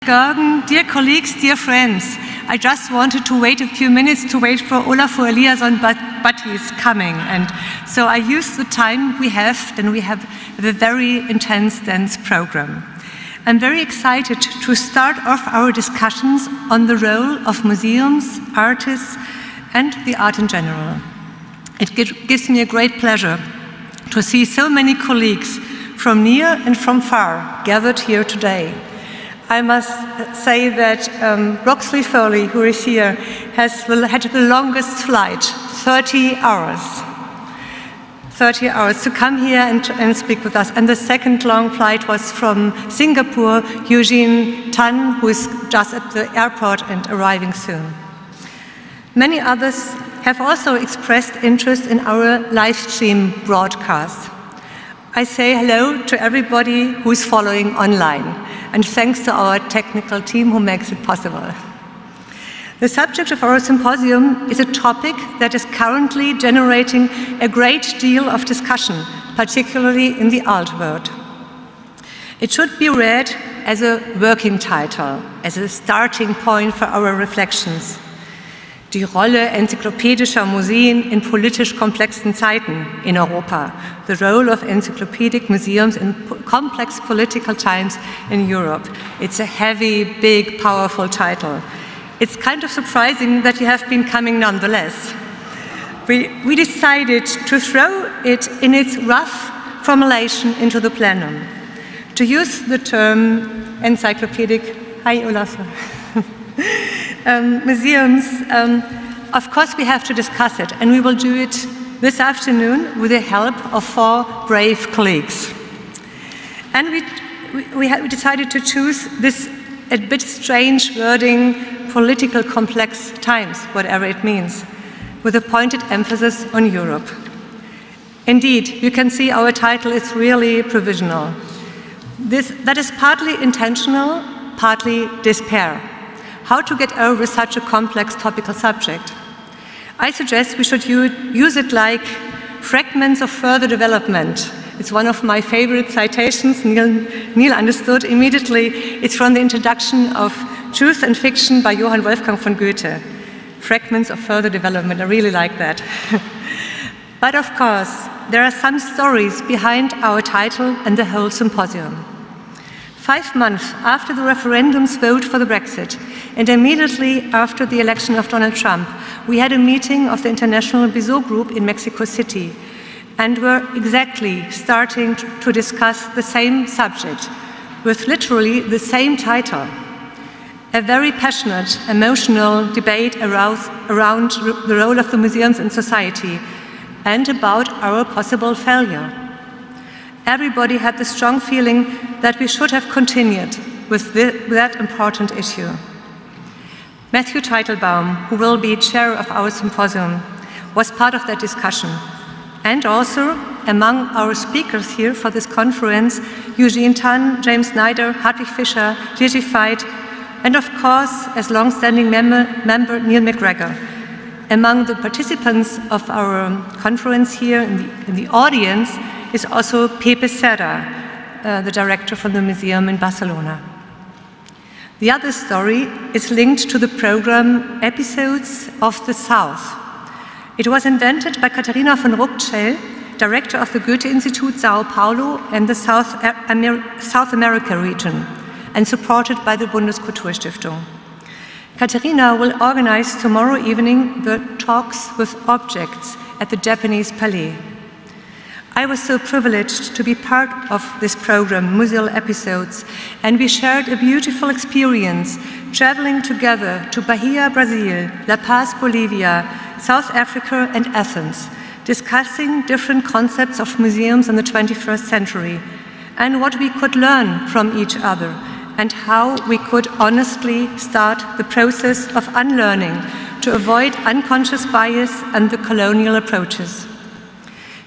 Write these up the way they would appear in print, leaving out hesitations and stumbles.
Görgen, dear colleagues, dear friends, I just wanted to wait a few minutes to wait for Olafur Eliasson, but he is coming. And so I used the time we have, and we have a very intense, dense program. I'm very excited to start off our discussions on the role of museums, artists, and the art in general. It gives me a great pleasure to see so many colleagues from near and from far gathered here today. I must say that Roxley Foley, who is here, has had the longest flight, 30 hours. 30 hours to come here and speak with us. And the second long flight was from Singapore, Eugene Tan, who is just at the airport and arriving soon. Many others have also expressed interest in our live stream broadcast. I say hello to everybody who is following online, and thanks to our technical team who makes it possible. The subject of our symposium is a topic that is currently generating a great deal of discussion, particularly in the art world. It should be read as a working title, as a starting point for our reflections. Die Rolle enzyklopädischer Museen in politisch komplexen Zeiten in Europa. The role of encyclopedic museums in complex political times in Europe. It's a heavy, big, powerful title. It's kind of surprising that you have been coming nonetheless. We decided to throw it in its rough formulation into the plenum. To use the term encyclopedic, hi Olafur. Museums, of course we have to discuss it, and we will do it this afternoon with the help of 4 brave colleagues. And we decided to choose this a bit strange wording, political complex times, whatever it means, with a pointed emphasis on Europe. Indeed, you can see our title is really provisional. That is partly intentional, partly despair. How to get over such a complex topical subject? I suggest we should use it like fragments of further development. It's one of my favorite citations. Neil understood immediately. It's from the introduction of Truth and Fiction by Johann Wolfgang von Goethe. Fragments of further development, I really like that. But of course, there are some stories behind our title and the whole symposium. 5 months after the referendum's vote for the Brexit, and immediately after the election of Donald Trump, we had a meeting of the International Bizot Group in Mexico City, and were exactly starting to discuss the same subject, with literally the same title. A very passionate, emotional debate around the role of the museums in society, and about our possible failure. Everybody had the strong feeling that we should have continued with that important issue. Matthew Teitelbaum, who will be chair of our symposium, was part of that discussion. And also, among our speakers here for this conference, Eugene Tan, James Snyder, Hartwig Fischer, Gigi Veit, and of course, as long-standing member Neil McGregor. Among the participants of our conference here in the audience is also Pepe Serra, the director from the museum in Barcelona. The other story is linked to the program Episodes of the South. It was invented by Catarina von Ruckschell, director of the Goethe Institute Sao Paulo and the South America region, and supported by the Bundeskulturstiftung. Catarina will organize tomorrow evening the Talks with Objects at the Japanese Palais. I was so privileged to be part of this program, Museal Episodes, and we shared a beautiful experience traveling together to Bahia, Brazil, La Paz, Bolivia, South Africa, and Athens, discussing different concepts of museums in the 21st century and what we could learn from each other and how we could honestly start the process of unlearning to avoid unconscious bias and the colonial approaches.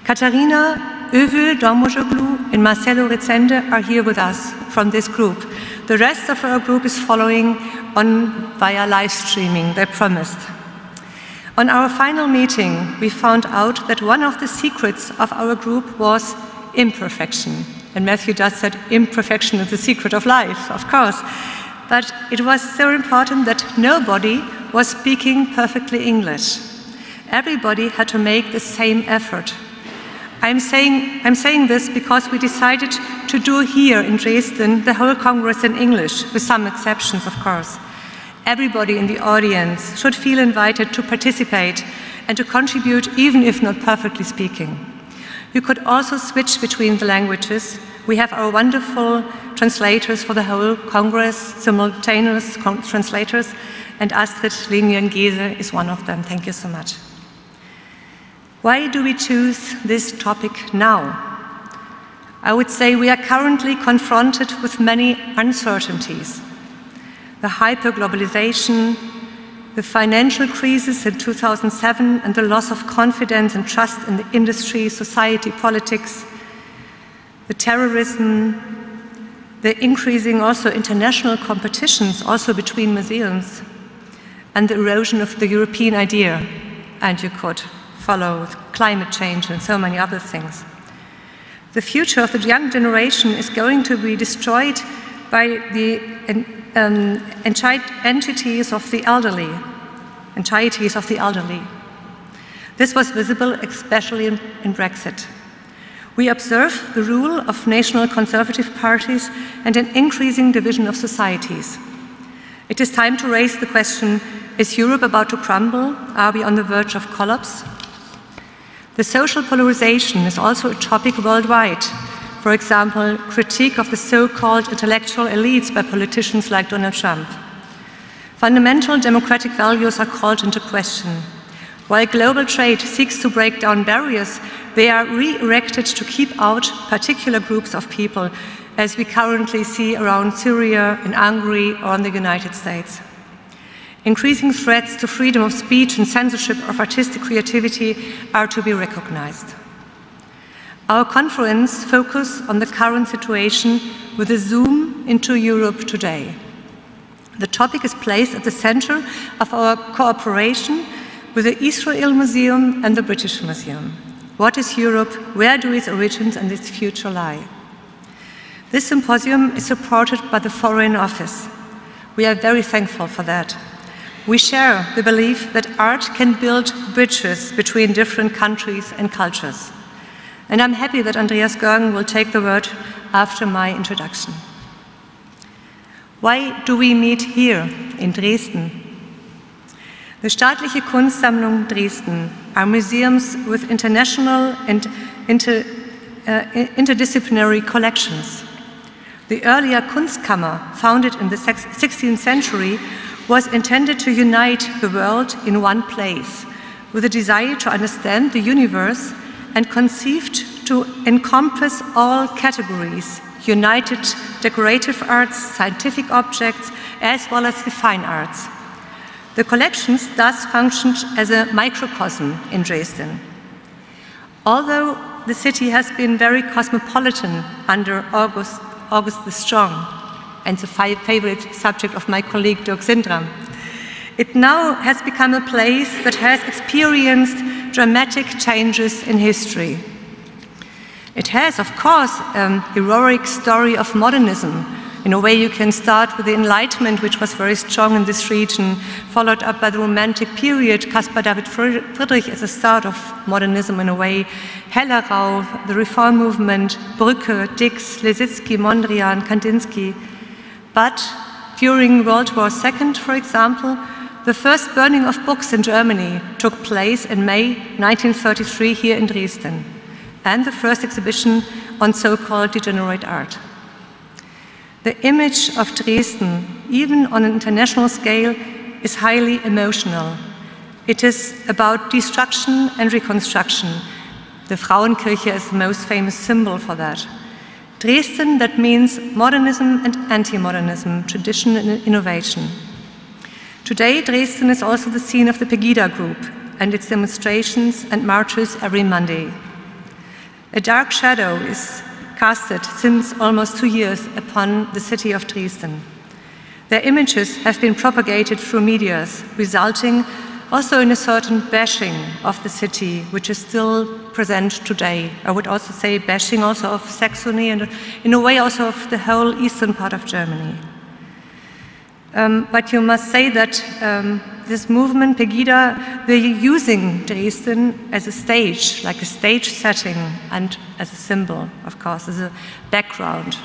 Catarina, Övül Domozsoglu, and Marcelo Rezende are here with us from this group. The rest of our group is following on via live streaming, they promised. On our final meeting, we found out that one of the secrets of our group was imperfection. And Matthew just said, imperfection is the secret of life, of course. but it was so important that nobody was speaking perfectly English. Everybody had to make the same effort. I'm saying this because we decided to do here in Dresden the whole Congress in English, with some exceptions, of course. Everybody in the audience should feel invited to participate and to contribute, even if not perfectly speaking. You could also switch between the languages. We have our wonderful translators for the whole Congress, simultaneous translators, and Astrid Linian-Giese is one of them. Thank you so much. Why do we choose this topic now? I would say we are currently confronted with many uncertainties. The hyperglobalization, the financial crisis in 2007 and the loss of confidence and trust in the industry, society, politics, the terrorism, the increasing also international competitions also between museums, and the erosion of the European idea, and you could follow with climate change and so many other things. The future of the young generation is going to be destroyed by the entities of the elderly. This was visible especially in Brexit. We observe the rule of national conservative parties and an increasing division of societies. It is time to raise the question, is Europe about to crumble? Are we on the verge of collapse? The social polarization is also a topic worldwide. For example, critique of the so-called intellectual elites by politicians like Donald Trump. Fundamental democratic values are called into question. While global trade seeks to break down barriers, they are re-erected to keep out particular groups of people, as we currently see around Syria, in Hungary, or in the United States. Increasing threats to freedom of speech and censorship of artistic creativity are to be recognized. Our conference focuses on the current situation with a zoom into Europe today. The topic is placed at the center of our cooperation with the Israel Museum and the British Museum. What is Europe? Where do its origins and its future lie? This symposium is supported by the Foreign Office. We are very thankful for that. We share the belief that art can build bridges between different countries and cultures. And I'm happy that Andreas Görgen will take the word after my introduction. Why do we meet here in Dresden? The Staatliche Kunstsammlungen Dresden are museums with international and interdisciplinary collections. The earlier Kunstkammer, founded in the 16th century, was intended to unite the world in one place, with a desire to understand the universe and conceived to encompass all categories, united decorative arts, scientific objects, as well as the fine arts. The collections thus functioned as a microcosm in Dresden. Although the city has been very cosmopolitan under August the Strong, and the favorite subject of my colleague Dirk Sindram, it now has become a place that has experienced dramatic changes in history. It has, of course, a heroic story of modernism. In a way, you can start with the Enlightenment, which was very strong in this region, followed up by the Romantic period. Caspar David Friedrich is the start of modernism in a way. Hellerau, the Reform movement, Brücke, Dix, Lesitsky, Mondrian, Kandinsky. But during World War II, for example, the first burning of books in Germany took place in May 1933 here in Dresden, and the first exhibition on so-called degenerate art. The image of Dresden, even on an international scale, is highly emotional. It is about destruction and reconstruction. The Frauenkirche is the most famous symbol for that. Dresden, that means modernism and anti-modernism, tradition and innovation. Today, Dresden is also the scene of the Pegida Group and its demonstrations and marches every Monday. A dark shadow is casted since almost 2 years upon the city of Dresden. Their images have been propagated through media, resulting also in a certain bashing of the city, which is still present today. I would also say bashing also of Saxony and in a way also of the whole eastern part of Germany. But you must say that this movement, Pegida, they're using Dresden as a stage, like a stage setting, and as a symbol, of course, as a background.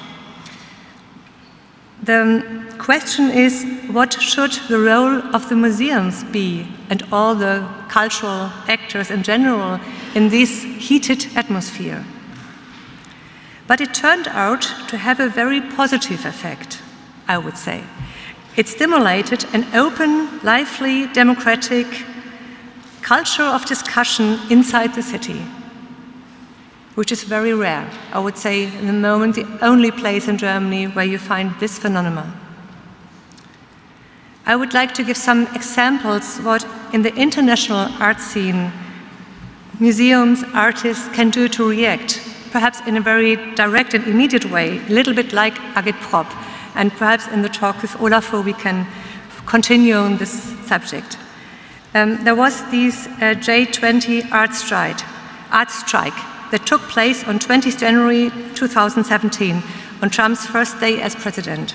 The question is, what should the role of the museums be, and all the cultural actors in general, in this heated atmosphere? But it turned out to have a very positive effect, I would say. It stimulated an open, lively, democratic culture of discussion inside the city, which is very rare. I would say, in the moment, the only place in Germany where you find this phenomenon. I would like to give some examples what in the international art scene museums, artists can do to react, perhaps in a very direct and immediate way, a little bit like Agitprop. And perhaps in the talk with Olafur we can continue on this subject. There was this J20 art strike that took place on 20th January 2017, on Trump's first day as president.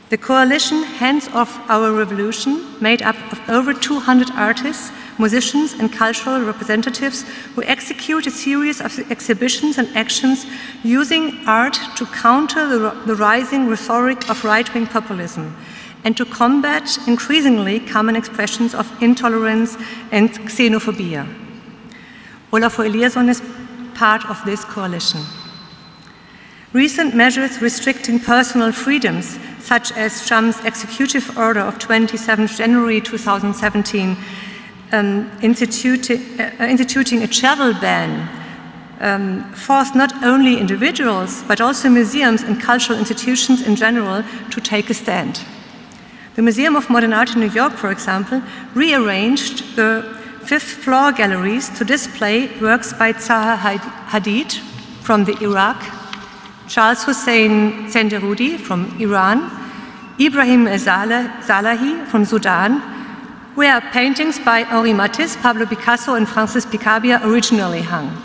The coalition Hands Off Our Revolution, made up of over 200 artists, musicians and cultural representatives who execute a series of exhibitions and actions using art to counter the rising rhetoric of right-wing populism and to combat increasingly common expressions of intolerance and xenophobia. Olafur Eliasson is part of this coalition. Recent measures restricting personal freedoms, such as Trump's executive order of 27th January 2017, instituting a travel ban, forced not only individuals, but also museums and cultural institutions in general to take a stand. The Museum of Modern Art in New York, for example, rearranged the fifth-floor galleries to display works by Zaha Hadid from Iraq, Charles Hussein Zenderoudi from Iran, Ibrahim Salahi from Sudan, where paintings by Henri Matisse, Pablo Picasso and Francis Picabia originally hung.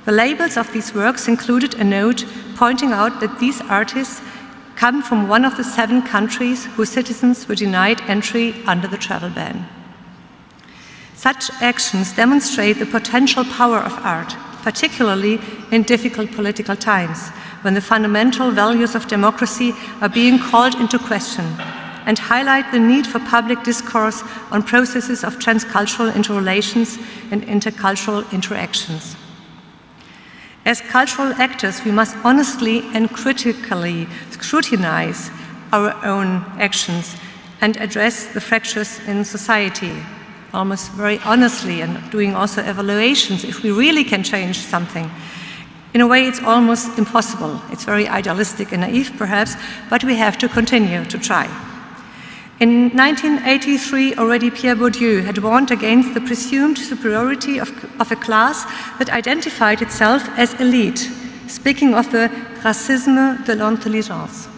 The labels of these works included a note pointing out that these artists come from one of the 7 countries whose citizens were denied entry under the travel ban. Such actions demonstrate the potential power of art, particularly in difficult political times, when the fundamental values of democracy are being called into question, and highlight the need for public discourse on processes of transcultural interrelations and intercultural interactions. As cultural actors, we must honestly and critically scrutinize our own actions and address the fractures in society, almost very honestly, and doing also evaluations if we really can change something. In a way, it's almost impossible. It's very idealistic and naive, perhaps, but we have to continue to try. In 1983, already Pierre Bourdieu had warned against the presumed superiority of a class that identified itself as elite, speaking of the racisme de l'intelligence.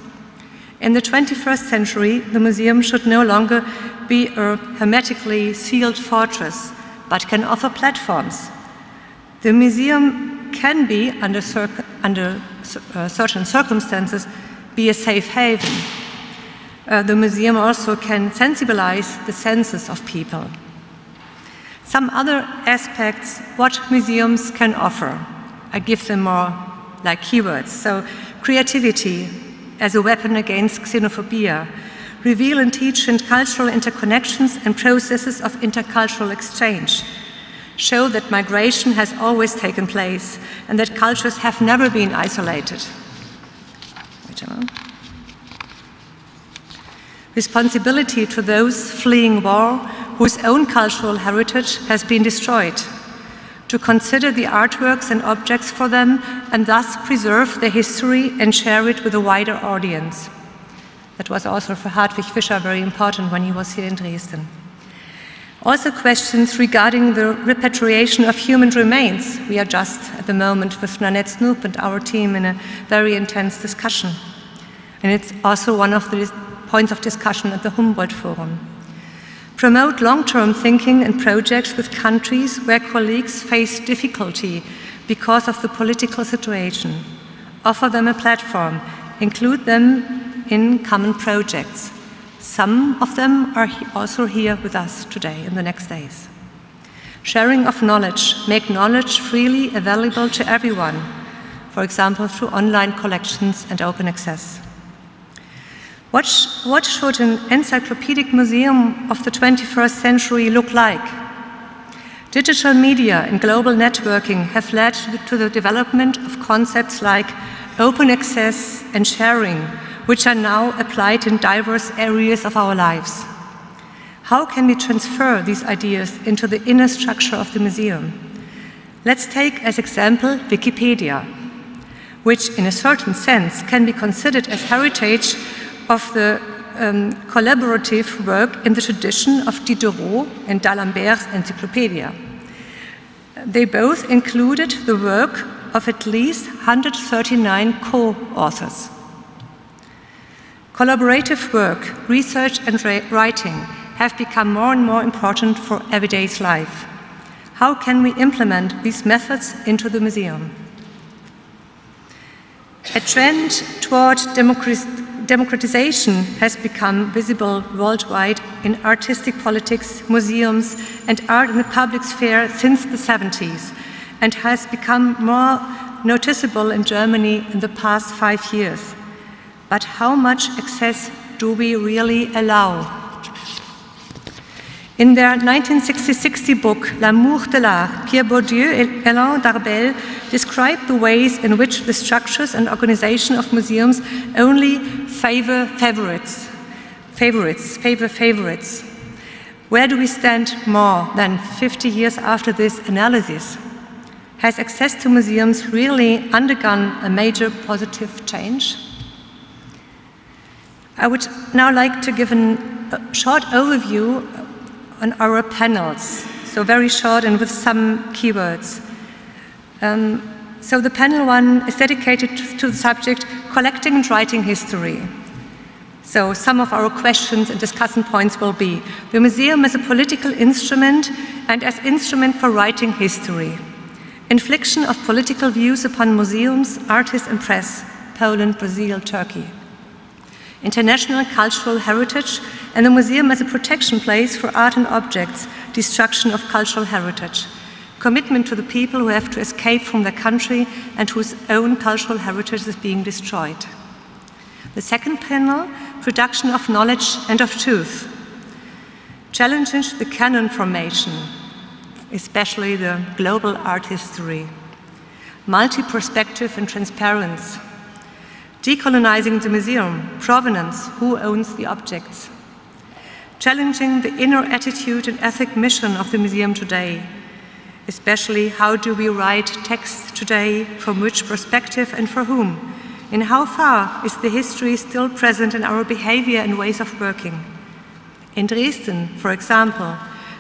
In the 21st century, the museum should no longer be a hermetically sealed fortress, but can offer platforms. The museum can be, under certain circumstances, be a safe haven. The museum also can sensibilize the senses of people. Some other aspects what museums can offer. I give them more like keywords. So creativity as a weapon against xenophobia, reveal and teach in cultural interconnections and processes of intercultural exchange, show that migration has always taken place and that cultures have never been isolated. Responsibility to those fleeing war whose own cultural heritage has been destroyed, to consider the artworks and objects for them and thus preserve their history and share it with a wider audience. That was also for Hartwig Fischer very important when he was here in Dresden. Also questions regarding the repatriation of human remains. We are just at the moment with Nanette Snoop and our team in a very intense discussion. And it's also one of the points of discussion at the Humboldt Forum. Promote long-term thinking and projects with countries where colleagues face difficulty because of the political situation. Offer them a platform, include them in common projects. Some of them are also here with us today in the next days. Sharing of knowledge, make knowledge freely available to everyone, for example, through online collections and open access. What should an encyclopedic museum of the 21st century look like? Digital media and global networking have led to the development of concepts like open access and sharing, which are now applied in diverse areas of our lives. How can we transfer these ideas into the inner structure of the museum? Let's take as example Wikipedia, which in a certain sense can be considered as heritage of the collaborative work in the tradition of Diderot and d'Alembert's Encyclopedia. They both included the work of at least 139 co-authors. Collaborative work, research and writing have become more and more important for everyday life. How can we implement these methods into the museum? A trend toward democratization has become visible worldwide in artistic politics, museums, and art in the public sphere since the 70s, and has become more noticeable in Germany in the past 5 years. But how much access do we really allow? In their 1960 book, L'amour de l'art, Pierre Bourdieu and Alain Darbel described the ways in which the structures and organization of museums only favor favorites. Where do we stand more than 50 years after this analysis? Has access to museums really undergone a major positive change? I would now like to give a short overview on our panels, so very short and with some keywords. So the panel 1 is dedicated to the subject collecting and writing history. So some of our questions and discussion points will be the museum as a political instrument and as instrument for writing history. Infliction of political views upon museums, artists and press, Poland, Brazil, Turkey. International cultural heritage and the museum as a protection place for art and objects, destruction of cultural heritage. Commitment to the people who have to escape from their country and whose own cultural heritage is being destroyed. The second panel, production of knowledge and of truth. Challenges the canon formation, especially the global art history. Multi-perspective and transparency. Decolonizing the museum, provenance, who owns the objects. Challenging the inner attitude and ethic mission of the museum today, especially how do we write texts today, from which perspective and for whom, and how far is the history still present in our behavior and ways of working. In Dresden, for example,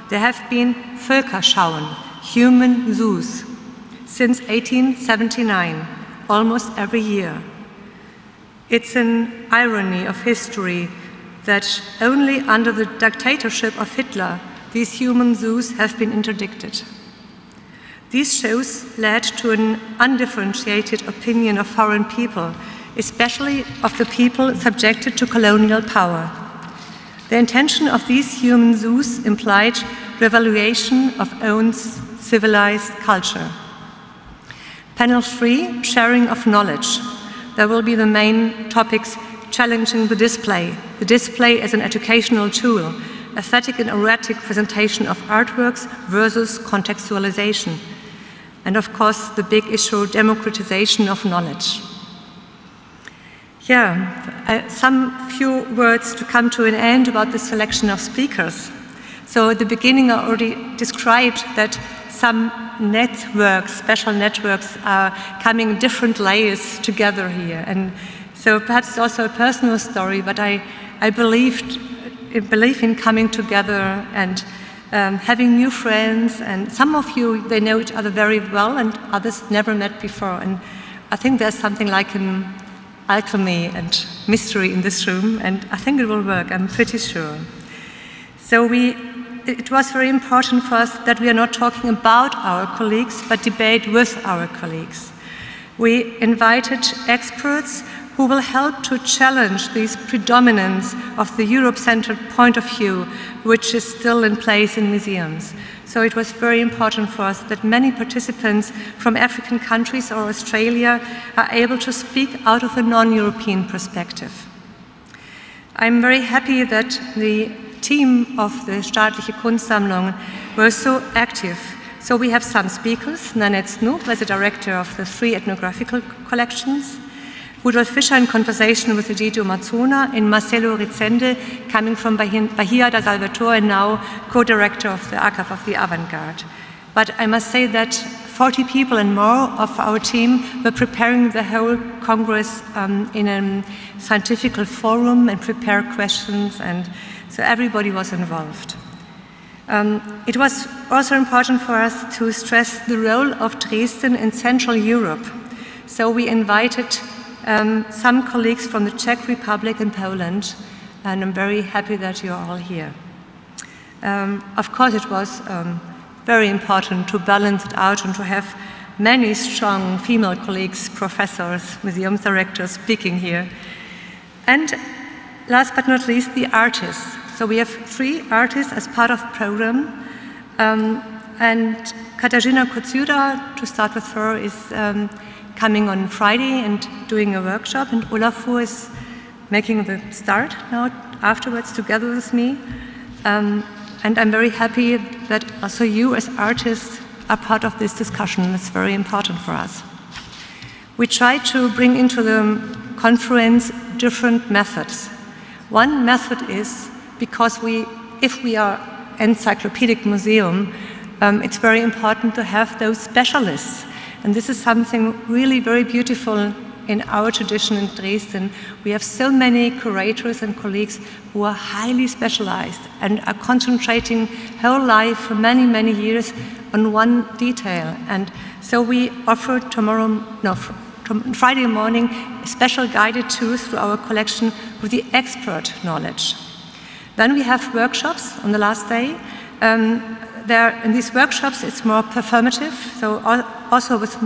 there have been Völkerschauen, human zoos, since 1879, almost every year. It's an irony of history that only under the dictatorship of Hitler these human zoos have been interdicted. These shows led to an undifferentiated opinion of foreign people, especially of the people subjected to colonial power. The intention of these human zoos implied revaluation of own civilized culture. Panel 3, sharing of knowledge. There will be the main topics challenging the display as an educational tool, aesthetic and erratic presentation of artworks versus contextualization, and of course the big issue, democratization of knowledge. Some few words to come to an end about the selection of speakers. So at the beginning I already described that some networks, special networks, are coming in different layers together here. And so perhaps it's also a personal story, but I believe in coming together and having new friends. And some of you, they know each other very well, and others never met before. And I think there's something like an alchemy and mystery in this room, and I think it will work, I'm pretty sure. So it was very important for us that we are not talking about our colleagues, but debate with our colleagues. We invited experts who will help to challenge this predominance of the Europe-centered point of view, which is still in place in museums. So it was very important for us that many participants from African countries or Australia are able to speak out of a non-European perspective. I'm very happy that the team of the Staatliche Kunstsammlungen were so active. So we have some speakers, Nanette Snoop as the director of the 3 ethnographical collections, Rudolf Fischer in conversation with Egidio Mazzona, and Marcelo Rizzende coming from Bahia da Salvatore and now co-director of the Archive of the Avant-Garde. But I must say that 40 people and more of our team were preparing the whole Congress in a scientific forum and prepare questions, and so everybody was involved. It was also important for us to stress the role of Dresden in Central Europe. So we invited some colleagues from the Czech Republic and Poland, and I'm very happy that you're all here. Of course, it was very important to balance it out and to have many strong female colleagues, professors, museum directors speaking here. And last but not least, the artists. So we have 3 artists as part of the program, and Catarina Katsura, to start with her, is coming on Friday and doing a workshop, and Olafur is making the start now afterwards together with me. And I'm very happy that also you as artists are part of this discussion. It's very important for us. We try to bring into the conference different methods. One method is, because if we are encyclopedic museum, it's very important to have those specialists. And this is something really very beautiful in our tradition in Dresden. We have so many curators and colleagues who are highly specialized and are concentrating whole life for many, many years on one detail. And so we offer Friday morning special guided tours through our collection with the expert knowledge. Then we have workshops on the last day. In these workshops, it's more performative, so also with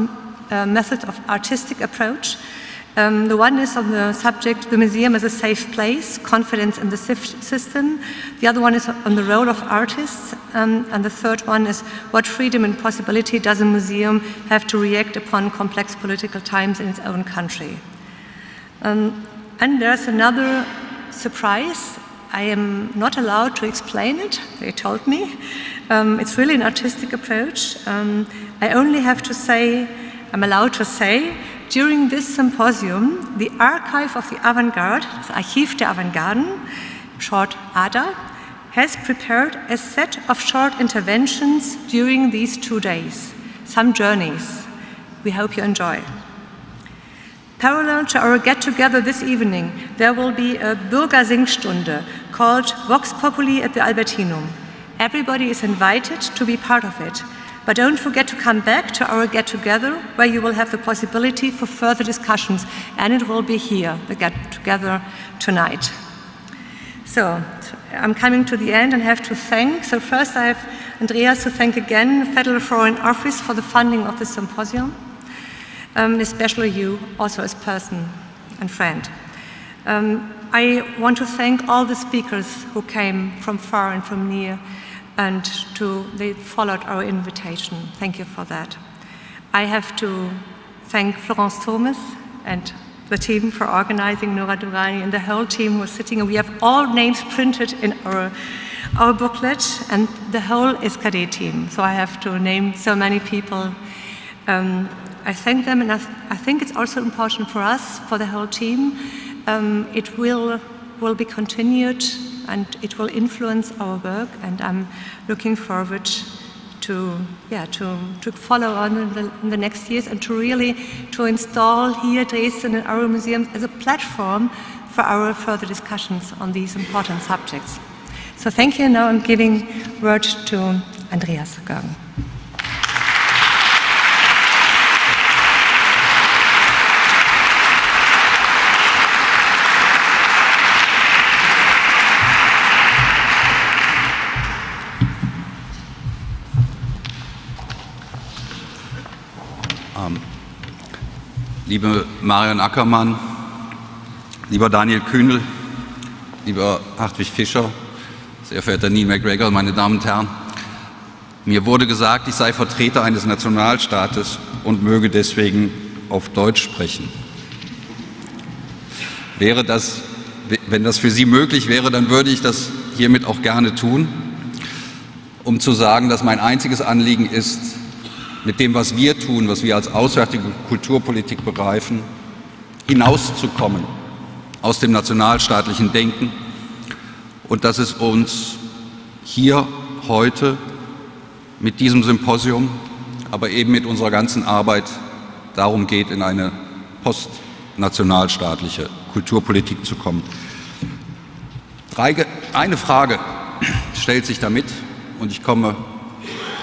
methods of artistic approach. The one is on the subject, the museum as a safe place, confidence in the system. The other one is on the role of artists. And the third one is, what freedom and possibility does a museum have to react upon complex political times in its own country? And there's another surprise. I am not allowed to explain it, they told me. It's really an artistic approach. I only have to say, I'm allowed to say, during this symposium, the Archive of the Avant-Garde, das Archiv der Avantgarden, short ADA, has prepared a set of short interventions during these 2 days, some journeys. We hope you enjoy. Parallel to our get-together this evening, there will be a Bürgersing-Stunde called Vox Populi at the Albertinum. Everybody is invited to be part of it, but don't forget to come back to our get-together, where you will have the possibility for further discussions, and it will be here, the get-together tonight. So, I'm coming to the end and have to thank, so first I have Andreas to thank again, the Federal Foreign Office for the funding of the symposium. Especially you, also as person and friend. I want to thank all the speakers who came from far and from near, and they followed our invitation. Thank you for that. I have to thank Florence Thomas and the team for organizing, Nora Durrani and the whole team who was sitting, and we have all names printed in our booklet, and the whole SKD team. So I have to name so many people. I thank them, and I think it's also important for us, for the whole team. It will be continued, and it will influence our work, and I'm looking forward to follow on in the next years, and to install here Dresden in our museums as a platform for our further discussions on these important subjects. So thank you. Now I'm giving word to Andreas Görgen. Liebe Marion Ackermann, Lieber Daniel Kühnel, lieber Hartwig Fischer, sehr verehrter Neil McGregor, meine Damen und Herren, mir wurde gesagt, ich sei Vertreter eines Nationalstaates und möge deswegen auf Deutsch sprechen. Wenn das für Sie möglich wäre, dann würde ich das hiermit auch gerne tun, um zu sagen, dass mein einziges Anliegen ist, mit dem, was wir tun, was wir als auswärtige Kulturpolitik begreifen, hinauszukommen aus dem nationalstaatlichen Denken und dass es uns hier heute mit diesem Symposium, aber eben mit unserer ganzen Arbeit darum geht, in eine postnationalstaatliche Kulturpolitik zu kommen. Eine Frage stellt sich damit, und ich komme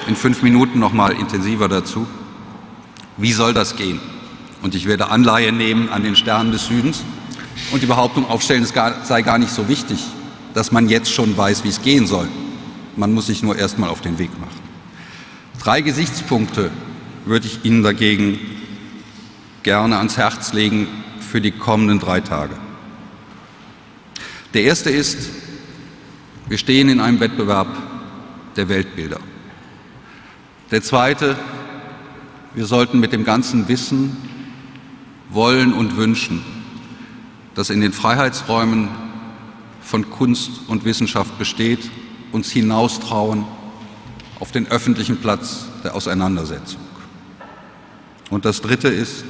in 5 Minuten noch mal intensiver dazu. Wie soll das gehen? Und ich werde Anleihe nehmen an den Sternen des Südens und die Behauptung aufstellen, es sei gar nicht so wichtig, dass man jetzt schon weiß, wie es gehen soll. Man muss sich nur erst mal auf den Weg machen. 3 Gesichtspunkte würde ich Ihnen dagegen gerne ans Herz legen für die kommenden 3 Tage. Der erste ist, wir stehen in einem Wettbewerb der Weltbilder. Der zweite, wir sollten mit dem ganzen Wissen, Wollen und Wünschen, das in den Freiheitsräumen von Kunst und Wissenschaft besteht, uns hinaustrauen auf den öffentlichen Platz der Auseinandersetzung. Und das dritte ist,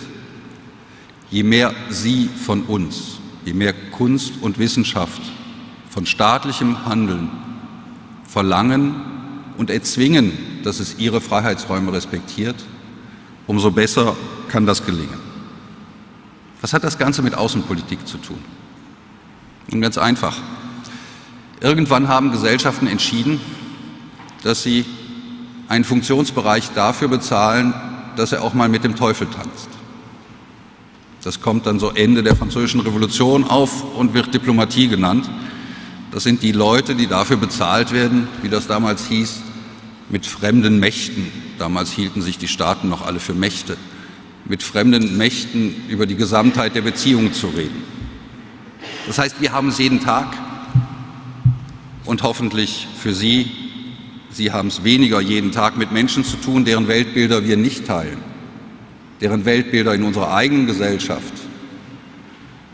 je mehr Sie von uns, je mehr Kunst und Wissenschaft von staatlichem Handeln verlangen und erzwingen, dass es ihre Freiheitsräume respektiert, umso besser kann das gelingen. Was hat das Ganze mit Außenpolitik zu tun? Nun ganz einfach. Irgendwann haben Gesellschaften entschieden, dass sie einen Funktionsbereich dafür bezahlen, dass er auch mal mit dem Teufel tanzt. Das kommt dann so Ende der Französischen Revolution auf und wird Diplomatie genannt. Das sind die Leute, die dafür bezahlt werden, wie das damals hieß, mit fremden Mächten. Damals hielten sich die Staaten noch alle für Mächte. Mit fremden Mächten über die Gesamtheit der Beziehungen zu reden. Das heißt, wir haben es jeden Tag und hoffentlich für Sie, Sie haben es weniger jeden Tag mit Menschen zu tun, deren Weltbilder wir nicht teilen, deren Weltbilder in unserer eigenen Gesellschaft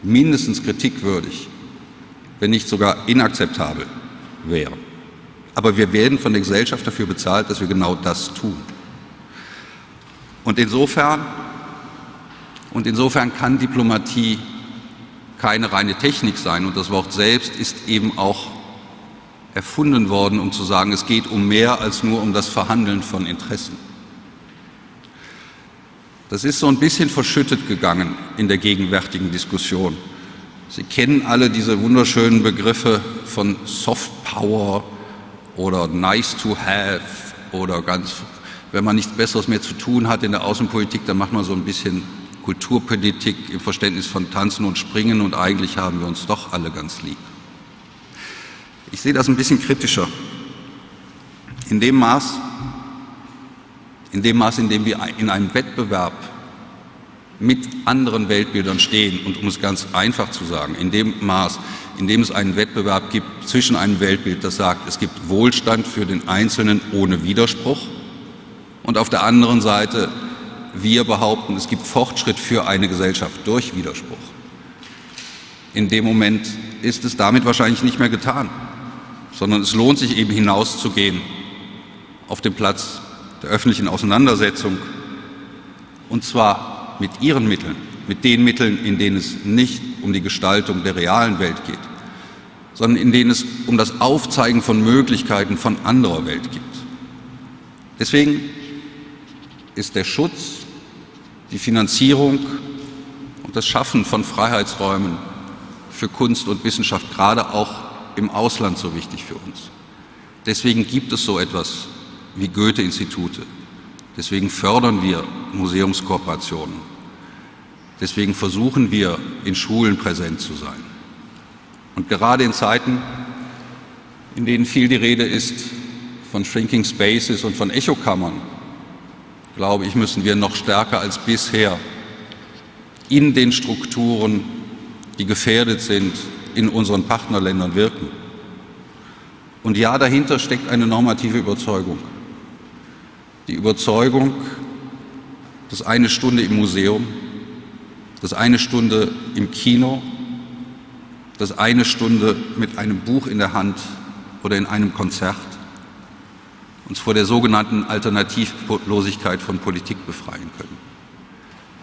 mindestens kritikwürdig, wenn nicht sogar inakzeptabel wären. Aber wir werden von der Gesellschaft dafür bezahlt, dass wir genau das tun. Und insofern kann Diplomatie keine reine Technik sein. Und das Wort selbst ist eben auch erfunden worden, um zu sagen, es geht um mehr als nur um das Verhandeln von Interessen. Das ist so ein bisschen verschüttet gegangen in der gegenwärtigen Diskussion. Sie kennen alle diese wunderschönen Begriffe von Soft Power oder Nice to Have oder wenn man nichts Besseres mehr zu tun hat in der Außenpolitik, dann macht man so ein bisschen Kulturpolitik im Verständnis von Tanzen und Springen und eigentlich haben wir uns doch alle ganz lieb. Ich sehe das ein bisschen kritischer. In dem Maß, in dem wir in einem Wettbewerb mit anderen Weltbildern stehen und um es ganz einfach zu sagen, in dem Maß, in dem es einen Wettbewerb gibt zwischen einem Weltbild, das sagt, es gibt Wohlstand für den Einzelnen ohne Widerspruch und auf der anderen Seite wir behaupten, es gibt Fortschritt für eine Gesellschaft durch Widerspruch. In dem Moment ist es damit wahrscheinlich nicht mehr getan, sondern es lohnt sich eben hinauszugehen auf den Platz der öffentlichen Auseinandersetzung und zwar mit ihren Mitteln, mit den Mitteln, in denen es nicht um die Gestaltung der realen Welt geht, sondern in denen es um das Aufzeigen von Möglichkeiten von anderer Welt geht. Deswegen ist der Schutz, die Finanzierung und das Schaffen von Freiheitsräumen für Kunst und Wissenschaft gerade auch im Ausland so wichtig für uns. Deswegen gibt es so etwas wie Goethe-Institute. Deswegen fördern wir Museumskooperationen. Deswegen versuchen wir, in Schulen präsent zu sein. Und gerade in Zeiten, in denen viel die Rede ist von Shrinking Spaces und von Echokammern, glaube ich, müssen wir noch stärker als bisher in den Strukturen die gefährdet sind, in unseren Partnerländern wirken. Und ja, dahinter steckt eine normative Überzeugung. Die Überzeugung, dass eine Stunde im Museum, dass eine Stunde im Kino, dass eine Stunde mit einem Buch in der Hand oder in einem Konzert uns vor der sogenannten Alternativlosigkeit von Politik befreien können.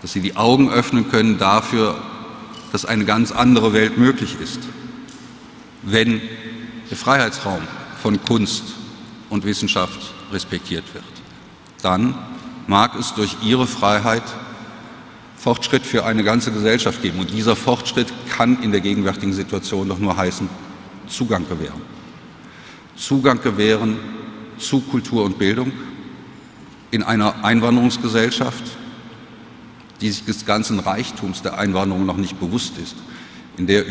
Dass sie die Augen öffnen können dafür, dass eine ganz andere Welt möglich ist, wenn der Freiheitsraum von Kunst und Wissenschaft respektiert wird. Dann mag es durch ihre Freiheit Fortschritt für eine ganze Gesellschaft geben. Und dieser Fortschritt kann in der gegenwärtigen Situation doch nur heißen, Zugang gewähren. Zugang gewähren zu Kultur und Bildung in einer Einwanderungsgesellschaft, die sich des ganzen Reichtums der Einwanderung noch nicht bewusst ist, in der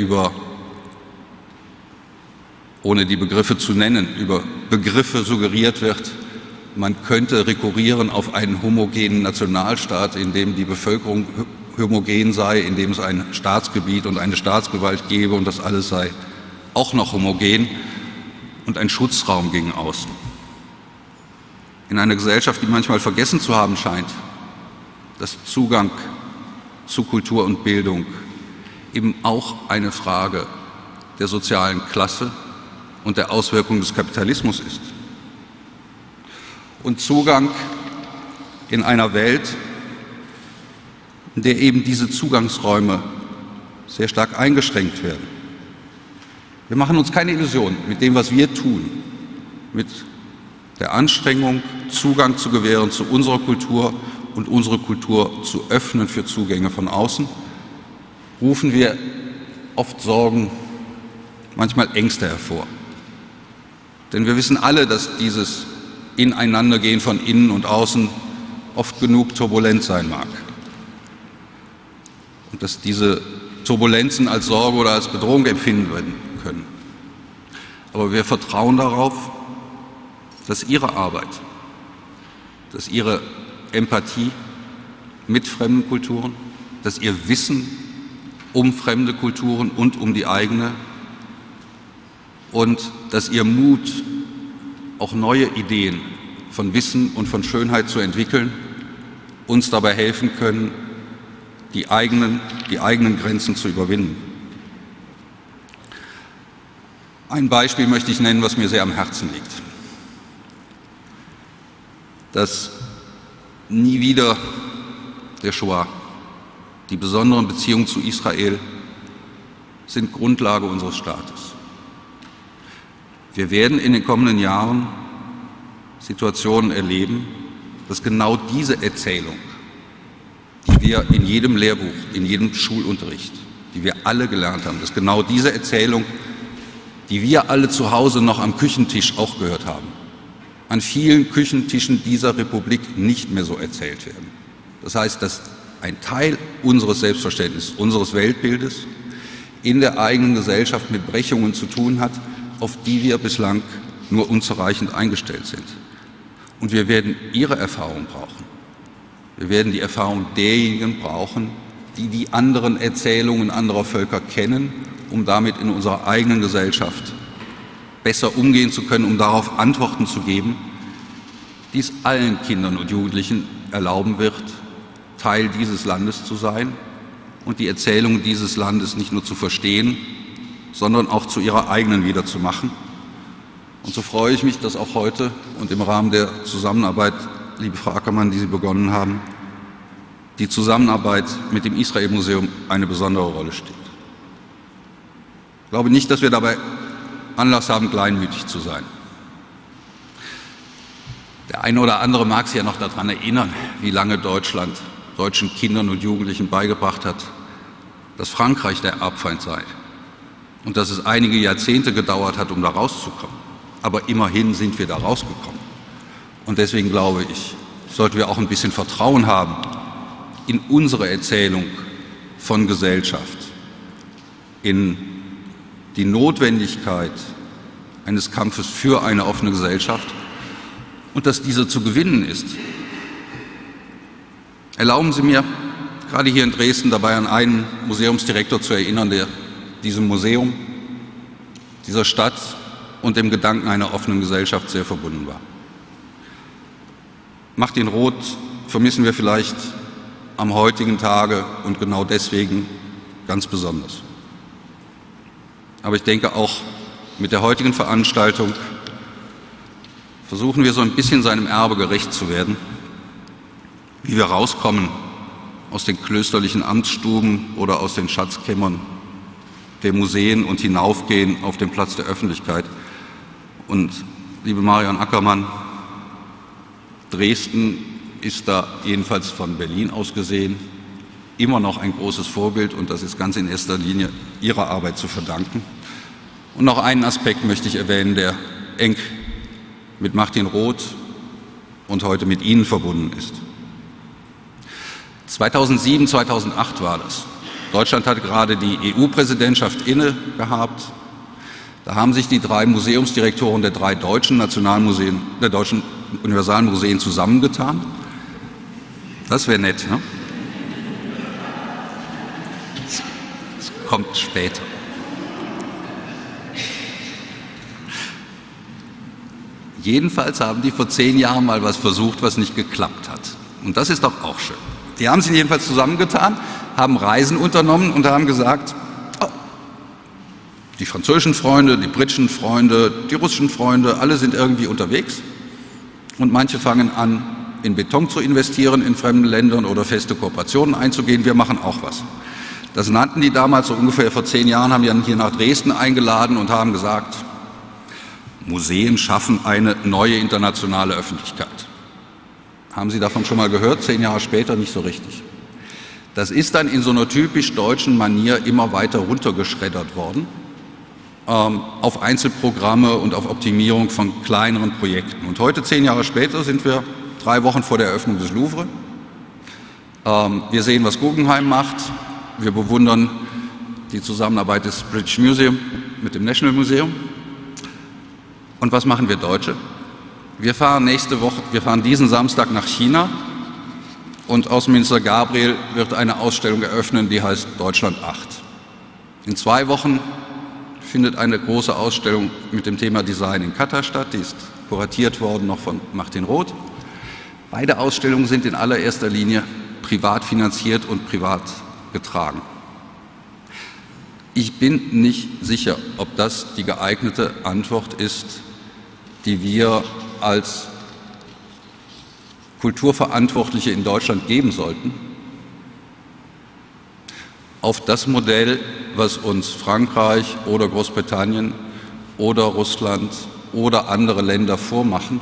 ohne die Begriffe zu nennen, über Begriffe suggeriert wird, man könnte rekurrieren auf einen homogenen Nationalstaat, in dem die Bevölkerung homogen sei, in dem es ein Staatsgebiet und eine Staatsgewalt gäbe und das alles sei auch noch homogen und ein Schutzraum gegen außen. In einer Gesellschaft, die manchmal vergessen zu haben scheint, dass Zugang zu Kultur und Bildung eben auch eine Frage der sozialen Klasse und der Auswirkungen des Kapitalismus ist. Und Zugang in einer Welt, in der eben diese Zugangsräume sehr stark eingeschränkt werden. Wir machen uns keine Illusionen mit dem, was wir tun, mit der Anstrengung, Zugang zu gewähren zu unserer Kultur und unsere Kultur zu öffnen für Zugänge von außen, rufen wir oft Sorgen, manchmal Ängste hervor. Denn wir wissen alle, dass dieses Ineinandergehen von innen und außen oft genug turbulent sein mag. Und dass diese Turbulenzen als Sorge oder als Bedrohung empfinden werden können. Aber wir vertrauen darauf, dass Ihre Arbeit, dass Ihre Empathie mit fremden Kulturen, dass Ihr Wissen um fremde Kulturen und um die eigene und dass Ihr Mut, auch neue Ideen von Wissen und von Schönheit zu entwickeln, uns dabei helfen können, die eigenen Grenzen zu überwinden. Ein Beispiel möchte ich nennen, was mir sehr am Herzen liegt. Das Nie wieder der Shoah, die besonderen Beziehungen zu Israel sind Grundlage unseres Staates. Wir werden in den kommenden Jahren Situationen erleben, dass genau diese Erzählung, die wir in jedem Lehrbuch, in jedem Schulunterricht, die wir alle gelernt haben, dass genau diese Erzählung, die wir alle zu Hause noch am Küchentisch auch gehört haben, an vielen Küchentischen dieser Republik nicht mehr so erzählt werden. Das heißt, dass ein Teil unseres Selbstverständnisses, unseres Weltbildes in der eigenen Gesellschaft mit Brechungen zu tun hat, auf die wir bislang nur unzureichend eingestellt sind. Und wir werden Ihre Erfahrung brauchen. Wir werden die Erfahrung derjenigen brauchen, die die anderen Erzählungen anderer Völker kennen, um damit in unserer eigenen Gesellschaft besser umgehen zu können, um darauf Antworten zu geben, die es allen Kindern und Jugendlichen erlauben wird, Teil dieses Landes zu sein und die Erzählungen dieses Landes nicht nur zu verstehen, sondern auch zu ihrer eigenen wieder zu machen. Und so freue ich mich, dass auch heute und im Rahmen der Zusammenarbeit, liebe Frau Ackermann, die Sie begonnen haben, die Zusammenarbeit mit dem Israel-Museum eine besondere Rolle spielt. Ich glaube nicht, dass wir dabei Anlass haben, kleinmütig zu sein. Der eine oder andere mag sich ja noch daran erinnern, wie lange Deutschland deutschen Kindern und Jugendlichen beigebracht hat, dass Frankreich der Erbfeind sei und dass es einige Jahrzehnte gedauert hat, um da rauszukommen. Aber immerhin sind wir da rausgekommen. Und deswegen glaube ich, sollten wir auch ein bisschen Vertrauen haben in unsere Erzählung von Gesellschaft, in die Notwendigkeit eines Kampfes für eine offene Gesellschaft und dass diese zu gewinnen ist. Erlauben Sie mir gerade hier in Dresden dabei an einen Museumsdirektor zu erinnern, der diesem Museum, dieser Stadt und dem Gedanken einer offenen Gesellschaft sehr verbunden war. Martin Roth vermissen wir vielleicht am heutigen Tage und genau deswegen ganz besonders. Aber ich denke, auch mit der heutigen Veranstaltung versuchen wir so ein bisschen seinem Erbe gerecht zu werden, wie wir rauskommen aus den klösterlichen Amtsstuben oder aus den Schatzkämmern der Museen und hinaufgehen auf den Platz der Öffentlichkeit. Und liebe Marion Ackermann, Dresden ist da jedenfalls von Berlin aus gesehen immer noch ein großes Vorbild und das ist ganz in erster Linie Ihrer Arbeit zu verdanken. Und noch einen Aspekt möchte ich erwähnen, der eng mit Martin Roth und heute mit Ihnen verbunden ist. 2007, 2008 war das. Deutschland hatte gerade die EU-Präsidentschaft inne gehabt. Da haben sich die 3 Museumsdirektoren der 3 deutschen Nationalmuseen, der deutschen Universalmuseen zusammengetan. Das wäre nett, ne? Das kommt später. Jedenfalls haben die vor 10 Jahren mal was versucht, was nicht geklappt hat. Und das ist doch auch schön. Die haben sich jedenfalls zusammengetan, haben Reisen unternommen und haben gesagt, oh, die französischen Freunde, die britischen Freunde, die russischen Freunde, alle sind irgendwie unterwegs. Und manche fangen an, in Beton zu investieren in fremden Ländern oder feste Kooperationen einzugehen. Wir machen auch was. Das nannten die damals so ungefähr vor 10 Jahren, haben die dann hier nach Dresden eingeladen und haben gesagt, Museen schaffen eine neue internationale Öffentlichkeit. Haben Sie davon schon mal gehört? 10 Jahre später nicht so richtig. Das ist dann in so einer typisch deutschen Manier immer weiter runtergeschreddert worden auf Einzelprogramme und auf Optimierung von kleineren Projekten. Und heute, 10 Jahre später, sind wir 3 Wochen vor der Eröffnung des Louvre. Wir sehen, was Guggenheim macht. Wir bewundern die Zusammenarbeit des British Museum mit dem National Museum. Und was machen wir Deutsche? Wir fahren diesen Samstag nach China und Außenminister Gabriel wird eine Ausstellung eröffnen, die heißt Deutschland 8. In 2 Wochen findet eine große Ausstellung mit dem Thema Design in Katar statt, die ist kuratiert worden noch von Martin Roth. Beide Ausstellungen sind in allererster Linie privat finanziert und privat getragen. Ich bin nicht sicher, ob das die geeignete Antwort ist, die wir als Kulturverantwortliche in Deutschland geben sollten, auf das Modell, was uns Frankreich oder Großbritannien oder Russland oder andere Länder vormachen,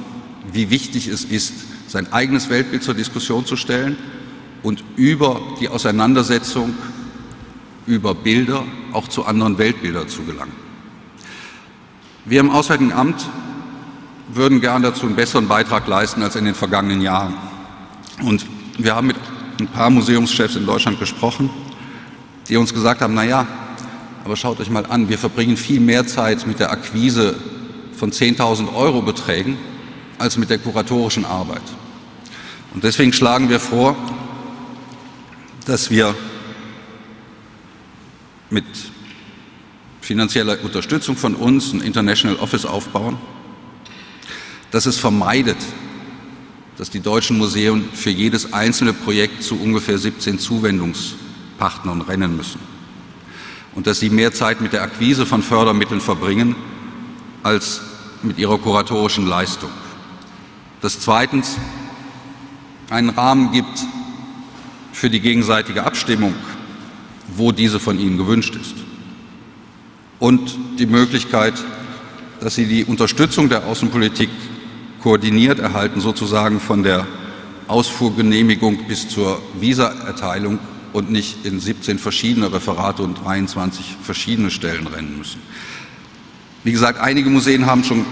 wie wichtig es ist, sein eigenes Weltbild zur Diskussion zu stellen und über die Auseinandersetzung über Bilder auch zu anderen Weltbildern zu gelangen. Wir im Auswärtigen Amt würden gern dazu einen besseren Beitrag leisten als in den vergangenen Jahren. Und wir haben mit ein paar Museumschefs in Deutschland gesprochen, die uns gesagt haben, naja, aber schaut euch mal an, wir verbringen viel mehr Zeit mit der Akquise von 10.000 € Beträgen als mit der kuratorischen Arbeit. Und deswegen schlagen wir vor, dass wir mit finanzieller Unterstützung von uns ein International Office aufbauen, dass es vermeidet, dass die deutschen Museen für jedes einzelne Projekt zu ungefähr 17 Zuwendungspartnern rennen müssen und dass sie mehr Zeit mit der Akquise von Fördermitteln verbringen als mit ihrer kuratorischen Leistung. Dass zweitens einen Rahmen gibt für die gegenseitige Abstimmung, wo diese von Ihnen gewünscht ist. Und die Möglichkeit, dass Sie die Unterstützung der Außenpolitik koordiniert erhalten, sozusagen von der Ausfuhrgenehmigung bis zur Visaerteilung und nicht in 17 verschiedene Referate und 23 verschiedene Stellen rennen müssen. Wie gesagt, einige Museen haben schon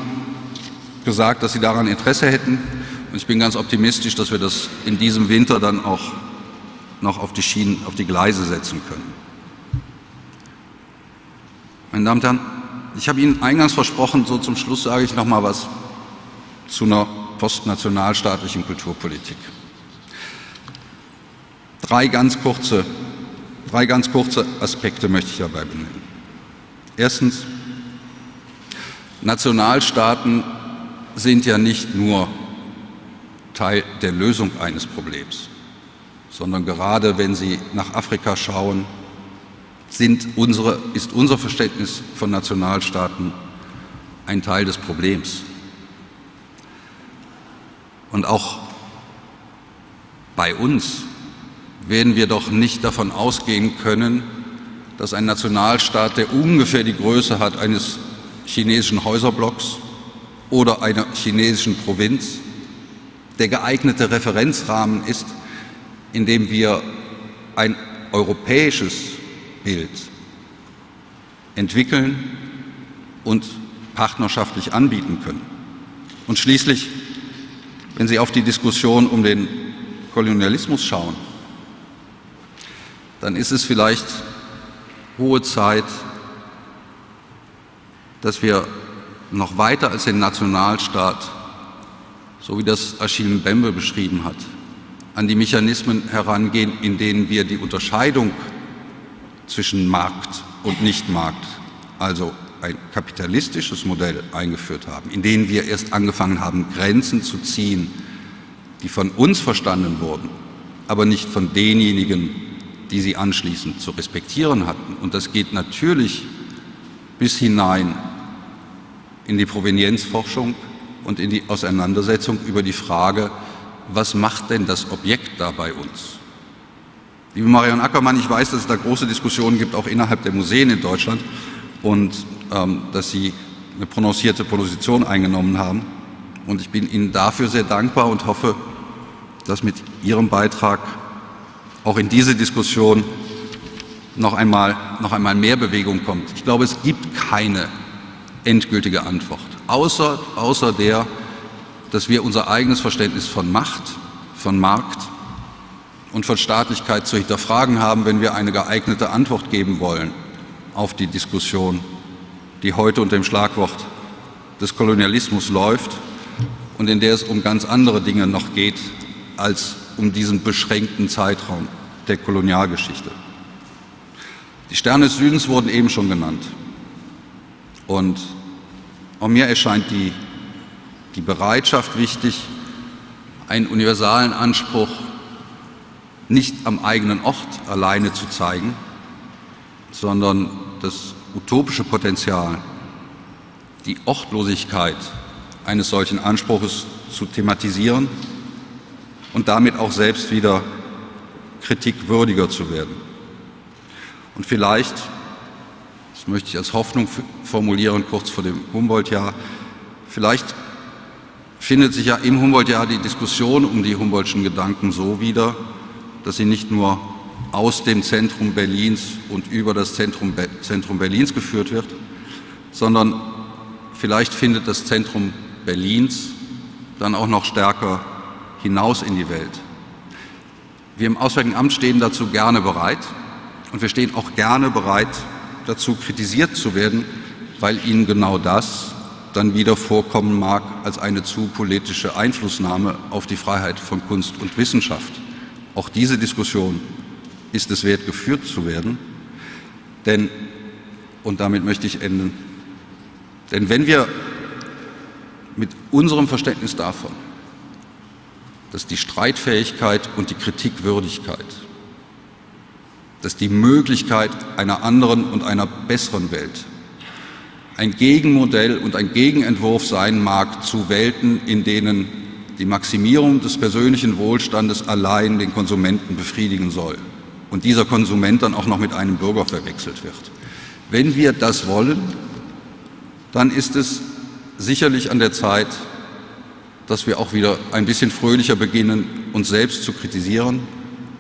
gesagt, dass sie daran Interesse hätten. Und ich bin ganz optimistisch, dass wir das in diesem Winter dann auch noch auf die Schienen, auf die Gleise setzen können. Meine Damen und Herren, ich habe Ihnen eingangs versprochen, so zum Schluss sage ich noch mal was zu einer postnationalstaatlichen Kulturpolitik. Drei ganz kurze Aspekte möchte ich dabei benennen. Erstens, Nationalstaaten sind ja nicht nur Teil der Lösung eines Problems, sondern gerade wenn Sie nach Afrika schauen, ist unser Verständnis von Nationalstaaten ein Teil des Problems. Und auch bei uns werden wir doch nicht davon ausgehen können, dass ein Nationalstaat, der ungefähr die Größe hat eines chinesischen Häuserblocks oder einer chinesischen Provinz, der geeignete Referenzrahmen ist, in dem wir ein europäisches Bild entwickeln und partnerschaftlich anbieten können. Und schließlich, wenn Sie auf die Diskussion um den Kolonialismus schauen, dann ist es vielleicht hohe Zeit, dass wir noch weiter als den Nationalstaat, so wie das Achille Mbembe beschrieben hat, an die Mechanismen herangehen, in denen wir die Unterscheidung zwischen Markt und Nichtmarkt, also ein kapitalistisches Modell eingeführt haben, in denen wir erst angefangen haben, Grenzen zu ziehen, die von uns verstanden wurden, aber nicht von denjenigen, die sie anschließend zu respektieren hatten. Und das geht natürlich bis hinein in die Provenienzforschung und in die Auseinandersetzung über die Frage, was macht denn das Objekt da bei uns? Liebe Marion Ackermann, ich weiß, dass es da große Diskussionen gibt, auch innerhalb der Museen in Deutschland, und dass Sie eine prononcierte Position eingenommen haben. Und ich bin Ihnen dafür sehr dankbar und hoffe, dass mit Ihrem Beitrag auch in diese Diskussion noch einmal mehr Bewegung kommt. Ich glaube, es gibt keine endgültige Antwort, außer der, dass wir unser eigenes Verständnis von Macht, von Markt und von Staatlichkeit zu hinterfragen haben, wenn wir eine geeignete Antwort geben wollen auf die Diskussion, die heute unter dem Schlagwort des Kolonialismus läuft und in der es um ganz andere Dinge noch geht als um diesen beschränkten Zeitraum der Kolonialgeschichte. Die Sterne des Südens wurden eben schon genannt. Und auch mir erscheint die Bereitschaft wichtig, einen universalen Anspruch nicht am eigenen Ort alleine zu zeigen, sondern das utopische Potenzial, die Ortlosigkeit eines solchen Anspruches zu thematisieren und damit auch selbst wieder kritikwürdiger zu werden. Und vielleicht, das möchte ich als Hoffnung formulieren, kurz vor dem Humboldt-Jahr, vielleicht findet sich ja im Humboldt-Jahr die Diskussion um die Humboldtschen Gedanken so wieder, dass sie nicht nur aus dem Zentrum Berlins und über das Zentrum Berlins geführt wird, sondern vielleicht findet das Zentrum Berlins dann auch noch stärker hinaus in die Welt. Wir im Auswärtigen Amt stehen dazu gerne bereit und wir stehen auch gerne bereit, dazu kritisiert zu werden, weil Ihnen genau das dann wieder vorkommen mag als eine zu politische Einflussnahme auf die Freiheit von Kunst und Wissenschaft. Auch diese Diskussion ist es wert, geführt zu werden, denn, und damit möchte ich enden, denn wenn wir mit unserem Verständnis davon, dass die Streitfähigkeit und die Kritikwürdigkeit, dass die Möglichkeit einer anderen und einer besseren Welt ein Gegenmodell und ein Gegenentwurf sein mag zu Welten, in denen die Maximierung des persönlichen Wohlstandes allein den Konsumenten befriedigen soll und dieser Konsument dann auch noch mit einem Bürger verwechselt wird. Wenn wir das wollen, dann ist es sicherlich an der Zeit, dass wir auch wieder ein bisschen fröhlicher beginnen, uns selbst zu kritisieren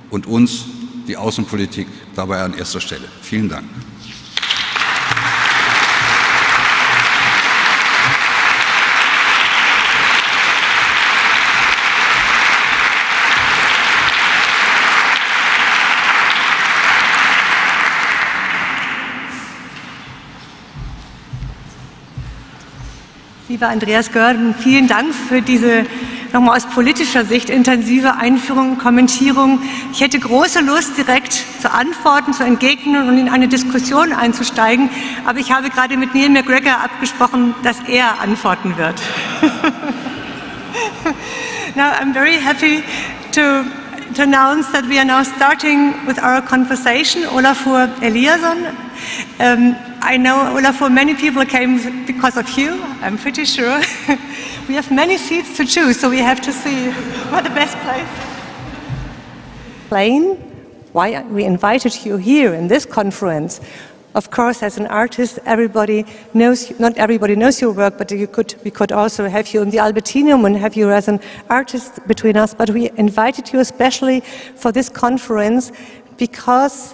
und uns, die Außenpolitik, dabei an erster Stelle. Vielen Dank. Lieber Andreas Görgen, vielen Dank für diese nochmal aus politischer Sicht intensive Einführung und Kommentierung. Ich hätte große Lust, direkt zu antworten, zu entgegnen und in eine Diskussion einzusteigen, aber ich habe gerade mit Neil MacGregor abgesprochen, dass er antworten wird. Now I'm very happy to announce that we are now starting with our conversation. Olafur, Eliasson. I know, Olafur, many people came because of you, I'm pretty sure. We have many seats to choose, so we have to see what the best place is. Explain why we invited you here in this conference. Of course, as an artist, everybody knows, not everybody knows your work, but we could also have you in the Albertinum and have you as an artist between us. But we invited you especially for this conference because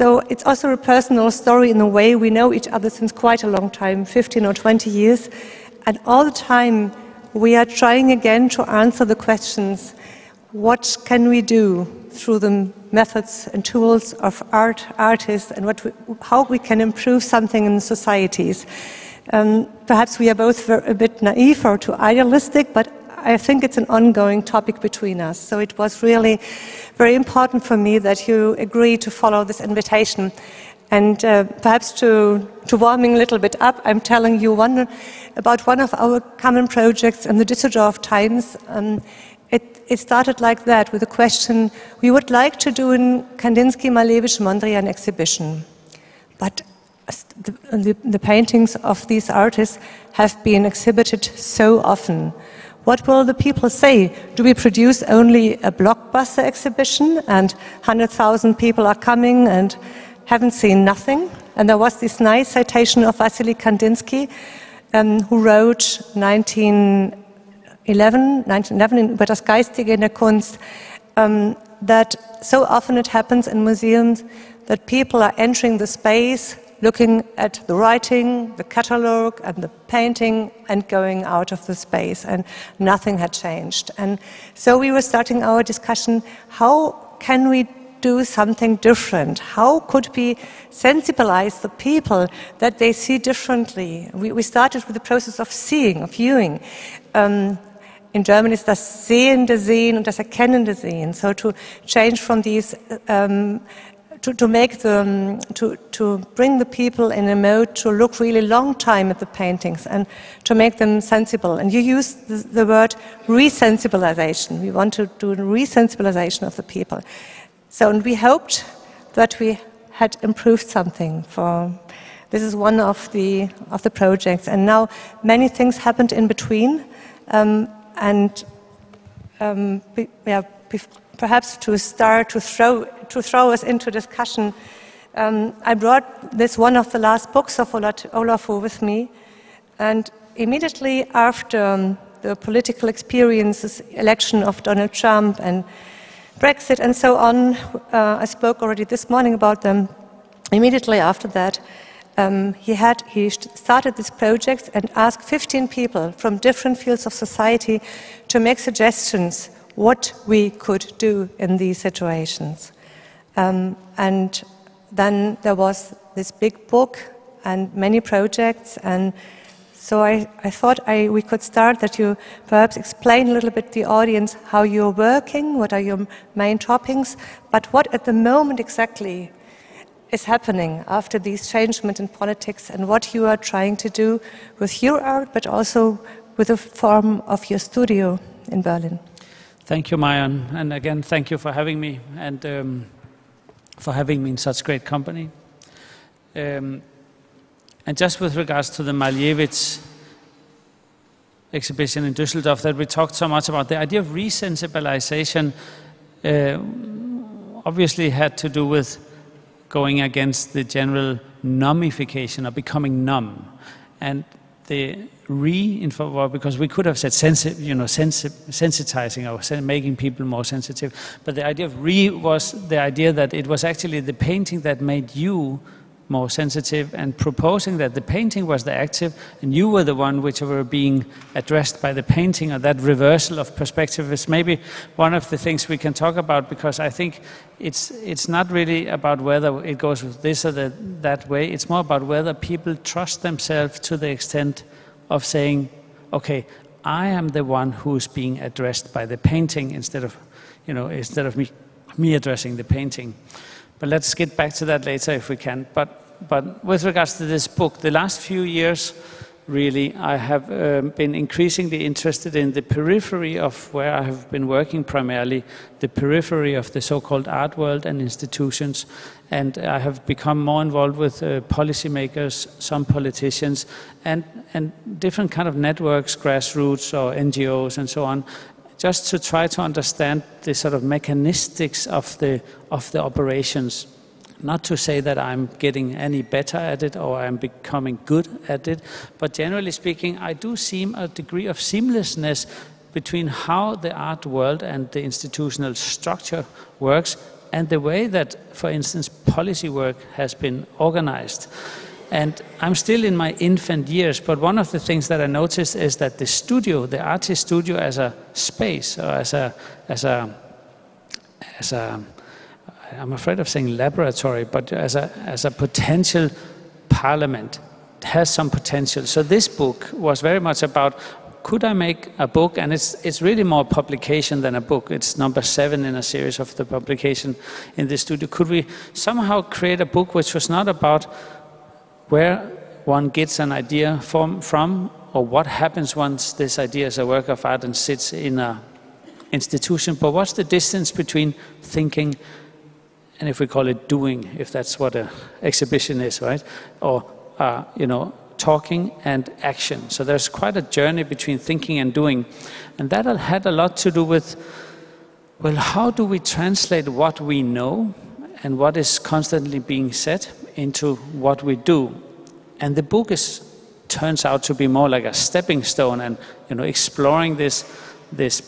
it's also a personal story in a way. We know each other since quite a long time, 15 or 20 years. And all the time we are trying again to answer the questions, what can we do through the methods and tools of artists, and how we can improve something in societies. Perhaps we are both a bit naive or too idealistic, but I think it's an ongoing topic between us. So it was really very important for me that you agreed to follow this invitation. And perhaps to warming a little bit up, I'm telling you about one of our common projects in the Düsseldorf Times. It started like that, with a question: we would like to do in Kandinsky, Malevich, Mondrian exhibition. But the paintings of these artists have been exhibited so often. What will the people say? Do we produce only a blockbuster exhibition and 100,000 people are coming and haven't seen nothing? And there was this nice citation of Wassily Kandinsky, who wrote 1911 über das Geistige in der Kunst, that so often it happens in museums that people are entering the space, looking at the writing, the catalogue and the painting and going out of the space, and nothing had changed. And so we were starting our discussion, how can we do something different? How could we sensibilize the people that they see differently? We started with the process of seeing, of viewing. In German is das sehende Sehen und das erkennende Sehen. So to change from these, to bring the people in a mode to look really long time at the paintings and to make them sensible. And you used the word resensibilization. We want to do a resensibilization of the people. So, and we hoped that we had improved something for. This is one of the projects, and now many things happened in between. Perhaps to start to throw us into discussion, I brought this one of the last books of Olafur with me, and immediately after the political experiences, election of Donald Trump and Brexit and so on, I spoke already this morning about them. Immediately after that, he started this project and asked 15 people from different fields of society to make suggestions what we could do in these situations. And then there was this big book and many projects, and so I thought we could start that you perhaps explain a little bit to the audience how you're working, what are your main topics, but what at the moment exactly is happening after these changements in politics, and what you are trying to do with your art, but also with the form of your studio in Berlin. Thank you, Marion, and again, thank you for having me, and for having me in such great company. And just with regards to the Malevich exhibition in Düsseldorf that we talked so much about, the idea of resensibilization obviously had to do with going against the general nummification or becoming numb. And the because we could have said sensitizing or making people more sensitive, but the idea of was the idea that it was actually the painting that made you more sensitive, and proposing that the painting was the active and you were the one which were being addressed by the painting, or that reversal of perspective is maybe one of the things we can talk about, because I think it's not really about whether it goes with this or that way. It's more about whether people trust themselves to the extent of saying, okay, I am the one who's being addressed by the painting instead of, instead of me addressing the painting. But let's get back to that later if we can. But with regards to this book, the last few years, really, I have been increasingly interested in the periphery of where I have been working primarily, the periphery of the so-called art world and institutions. And I have become more involved with policymakers, some politicians, and different kind of networks, grassroots or NGOs and so on, just to try to understand the sort of mechanistics of the operations. Not to say that I'm getting any better at it or I'm becoming good at it, but generally speaking, I do see a degree of seamlessness between how the art world and the institutional structure works and the way that, for instance, policy work has been organized. And I'm still in my infant years, but one of the things that I noticed is that the studio, the artist studio as a space, or as a I'm afraid of saying laboratory, but as a potential parliament, has some potential. So this book was very much about, could I make a book? And it's really more publication than a book. It's number 7 in a series of the publication in the studio. Could we somehow create a book which was not about where one gets an idea from or what happens once this idea is a work of art and sits in an institution, but what's the distance between thinking and, if we call it, doing, if that's what an exhibition is, right? Or, talking and action. So there's quite a journey between thinking and doing. And that had a lot to do with, well, how do we translate what we know and what is constantly being said into what we do? And the book turns out to be more like a stepping stone and, exploring this.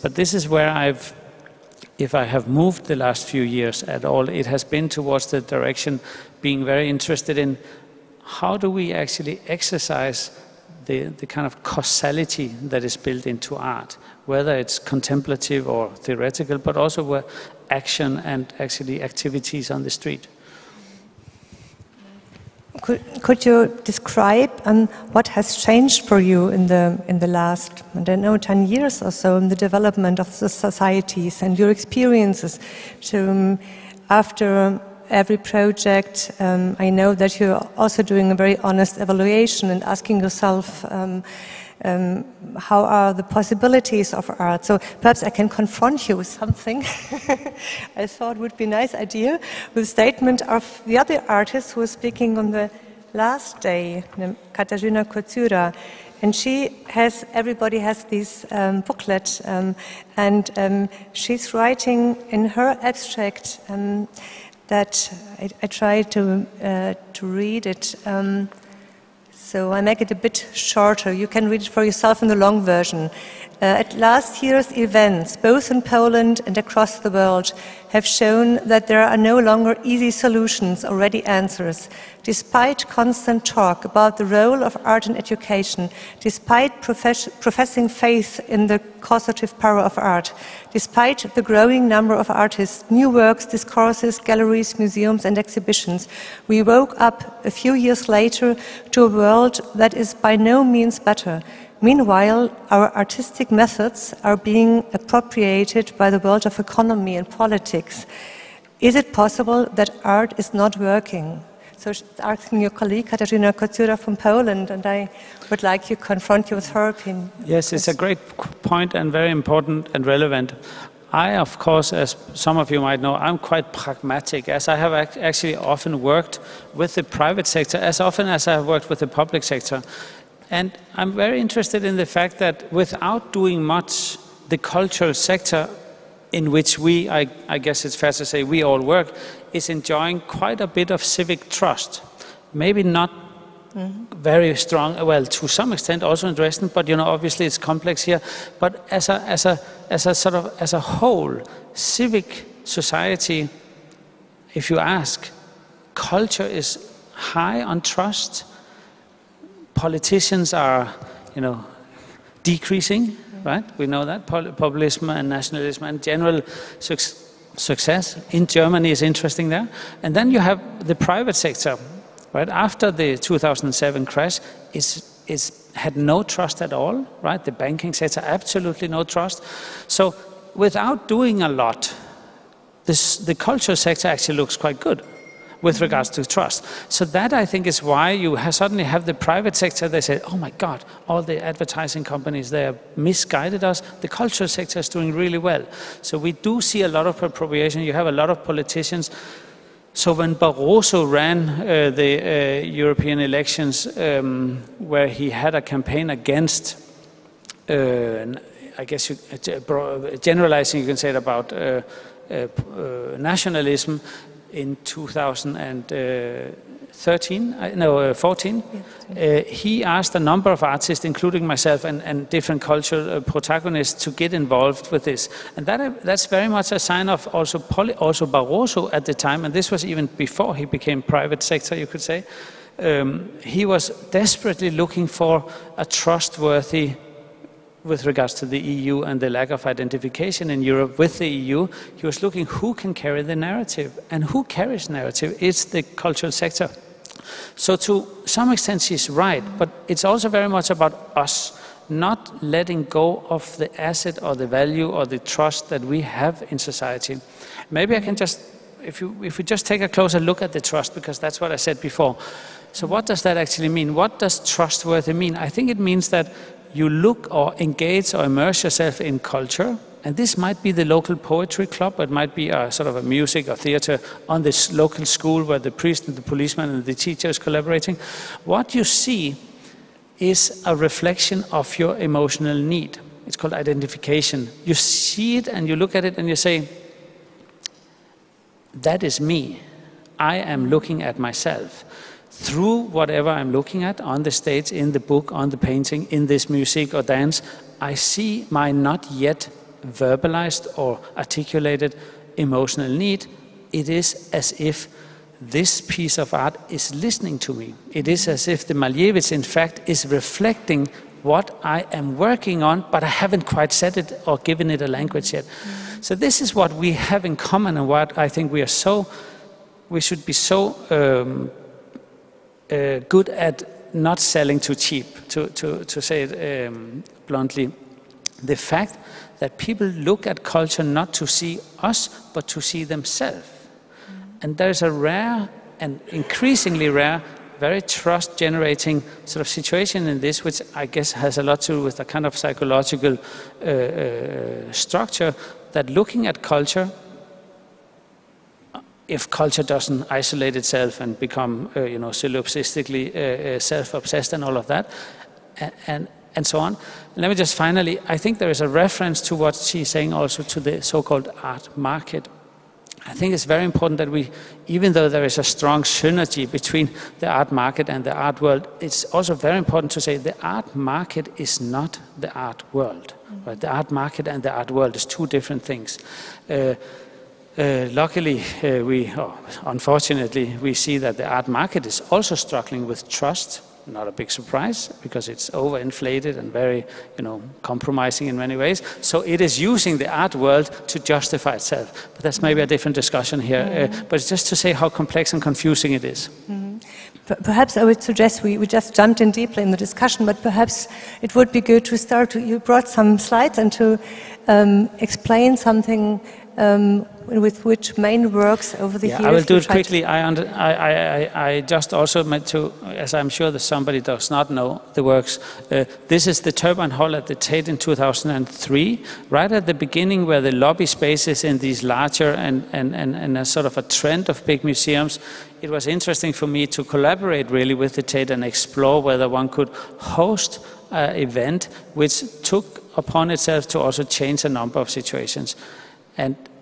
But this is where if I have moved the last few years at all, it has been towards the direction being very interested in how do we actually exercise the kind of causality that is built into art, whether it's contemplative or theoretical, but also where action and actually activities on the street. Could you describe what has changed for you in the last, I don't know, 10 years or so in the development of the societies and your experiences after every project? I know that you're also doing a very honest evaluation and asking yourself how are the possibilities of art. So perhaps I can confront you with something I thought would be a nice idea, with a statement of the other artist who was speaking on the last day, Catarina Katsura. And everybody has this booklet, and she's writing in her abstract that I try to read it. So I make it a bit shorter. You can read it for yourself in the long version. At last year's events, both in Poland and across the world, have shown that there are no longer easy solutions or ready answers. Despite constant talk about the role of art in education, despite professing faith in the causative power of art, despite the growing number of artists, new works, discourses, galleries, museums and exhibitions, we woke up a few years later to a world that is by no means better. Meanwhile, our artistic methods are being appropriated by the world of economy and politics. Is it possible that art is not working? So she's asking your colleague, Catarina Katsura from Poland, and I would like to confront you with her opinion. Yes, it's a great point and very important and relevant. I, of course, as some of you might know, I'm quite pragmatic, as I have actually often worked with the private sector, as often as I have worked with the public sector. And I'm very interested in the fact that without doing much, the cultural sector in which I guess it's fair to say we all work, is enjoying quite a bit of civic trust. Maybe not very strong, well, to some extent also in Dresden, but obviously it's complex here. But as a whole, civic society, if you ask, culture is high on trust. Politicians are, decreasing, right? We know that, populism and nationalism and general success in Germany is interesting there. And then you have the private sector, right? After the 2007 crash, it's had no trust at all, right? The banking sector, absolutely no trust. So without doing a lot, the culture sector actually looks quite good with regards to trust. So that, I think, is why you suddenly have the private sector. They say, oh my God, all the advertising companies, they have misguided us. The cultural sector is doing really well. So we do see a lot of appropriation. You have a lot of politicians. So when Barroso ran the European elections, where he had a campaign against, I guess, generalizing, you can say it about nationalism, in 2014, he asked a number of artists, including myself and different cultural protagonists, to get involved with this. And that's very much a sign of also Barroso at the time, and this was even before he became private sector, you could say. He was desperately looking for a trustworthy, with regards to the EU and the lack of identification in Europe with the EU, he was looking who can carry the narrative. And who carries narrative is the cultural sector. So to some extent she's right, but it's also very much about us not letting go of the asset or the value or the trust that we have in society. Maybe I can just, if we just take a closer look at the trust, because that's what I said before. So what does that actually mean? What does trustworthy mean? I think it means that you look or engage or immerse yourself in culture, and this might be the local poetry club, it might be a sort of a music or theater on this local school where the priest and the policeman and the teacher is collaborating. What you see is a reflection of your emotional need. It's called identification. You see it and you look at it and you say, that is me. I am looking at myself. Through whatever I'm looking at on the stage, in the book, on the painting, in this music or dance, I see my not yet verbalized or articulated emotional need. It is as if this piece of art is listening to me. It is as if the Malevich, in fact, is reflecting what I am working on, but I haven't quite said it or given it a language yet. So this is what we have in common, and what I think we should be so good at not selling too cheap, to say it bluntly. The fact that people look at culture not to see us, but to see themselves. And there's a rare and increasingly rare, very trust-generating sort of situation in this, which I guess has a lot to do with a kind of psychological structure, that looking at culture, if culture doesn't isolate itself and become, solipsistically self-obsessed and all of that, and so on. Let me just finally, I think there is a reference to what she's saying also to the so-called art market. I think it's very important that we, even though there is a strong synergy between the art market and the art world, it's also very important to say the art market is not the art world. Right? The art market and the art world is two different things. Luckily, unfortunately, we see that the art market is also struggling with trust. Not a big surprise, because it's overinflated and very, compromising in many ways. So it is using the art world to justify itself. But that's maybe a different discussion here. But it's just to say how complex and confusing it is. Perhaps I would suggest we just jumped in deeply in the discussion, but perhaps it would be good to start. You brought some slides and to explain something with which main works over the years. I will do it quickly. I just also meant to, as I'm sure that somebody does not know the works, this is the Turbine Hall at the Tate in 2003, right at the beginning where the lobby spaces in these larger and a sort of a trend of big museums. It was interesting for me to collaborate really with the Tate and explore whether one could host an event which took upon itself to also change a number of situations.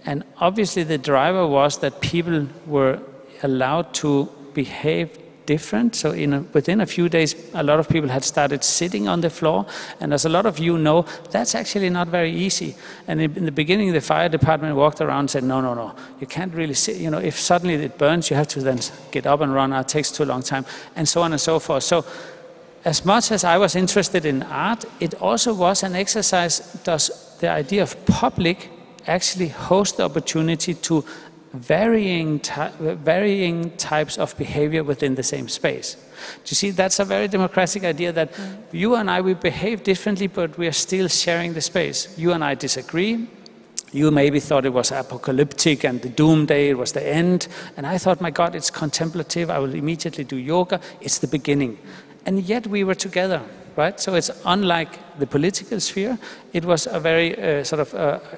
And obviously the driver was that people were allowed to behave different. So within a few days, a lot of people had started sitting on the floor. And as a lot of you know, that's actually not very easy. And in the beginning, the fire department walked around and said, no, you can't really sit. If suddenly it burns, you have to then get up and run. It takes too long time, and so on and so forth. So as much as I was interested in art, it also was an exercise. Does the idea of public actually host the opportunity to varying types of behavior within the same space. Do you see, that's a very democratic idea that you and I, we behave differently, but we are still sharing the space. You and I disagree. You maybe thought it was apocalyptic and the doomsday, it was the end. And I thought, my God, it's contemplative. I will immediately do yoga. It's the beginning. And yet we were together, right? So it's unlike the political sphere. It was a very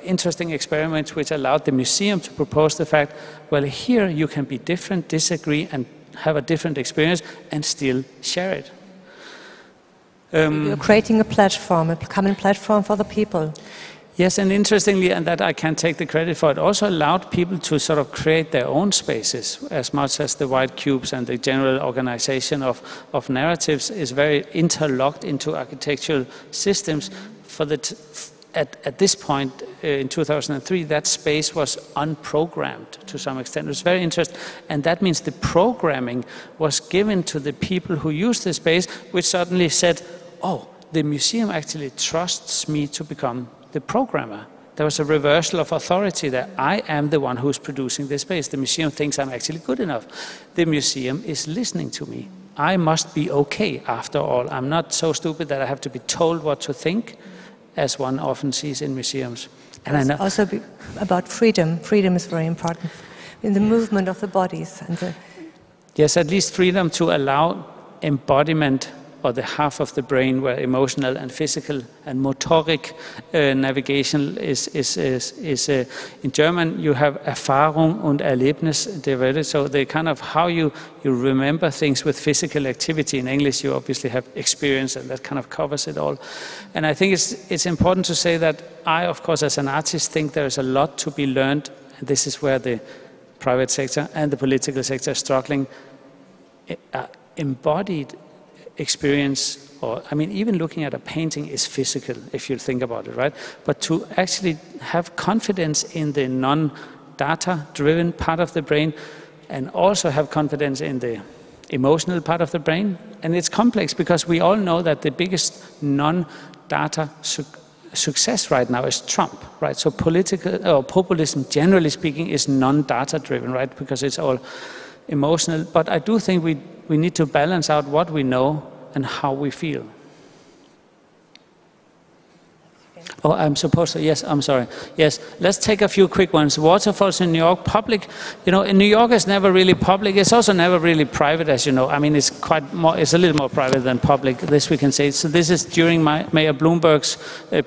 interesting experiment which allowed the museum to propose the fact, well, here you can be different, disagree, and have a different experience and still share it. You're creating a platform, a common platform for the people. Yes, and interestingly, and that I can't take the credit for, it also allowed people to sort of create their own spaces as much as the white cubes and the general organization of narratives is very interlocked into architectural systems. At this point in 2003, that space was unprogrammed to some extent. It was very interesting, and that means the programming was given to the people who used the space, which suddenly said, oh, the museum actually trusts me to become the programmer. There was a reversal of authority that I am the one who's producing this space. The museum thinks I'm actually good enough. The museum is listening to me. I must be okay after all. I'm not so stupid that I have to be told what to think, as one often sees in museums. And I know also about freedom. Freedom is very important in the movement of the bodies. And yes, at least freedom to allow embodiment, or the half of the brain where emotional and physical and motoric navigation is in German you have Erfahrung und Erlebnis divided, so the kind of how you remember things with physical activity. In English you obviously have experience, and that kind of covers it all. And I think it's important to say that I, of course, as an artist, think there is a lot to be learned, and this is where the private sector and the political sector are struggling. Embodied experience, or I mean, even looking at a painting is physical, if you think about it, right? But to actually have confidence in the non-data driven part of the brain, and also have confidence in the emotional part of the brain. And it's complex because we all know that the biggest non-data success right now is Trump, right? So political or populism, generally speaking, is non-data driven, right? Because it's all emotional. But I do think we need to balance out what we know and how we feel. Oh, I'm supposed to, yes, I'm sorry. Yes, let's take a few quick ones. Waterfalls in New York, public. You know, in New York it's never really public. It's also never really private, as you know. I mean, it's a little more private than public, this we can say. So this is during Mayor Bloomberg's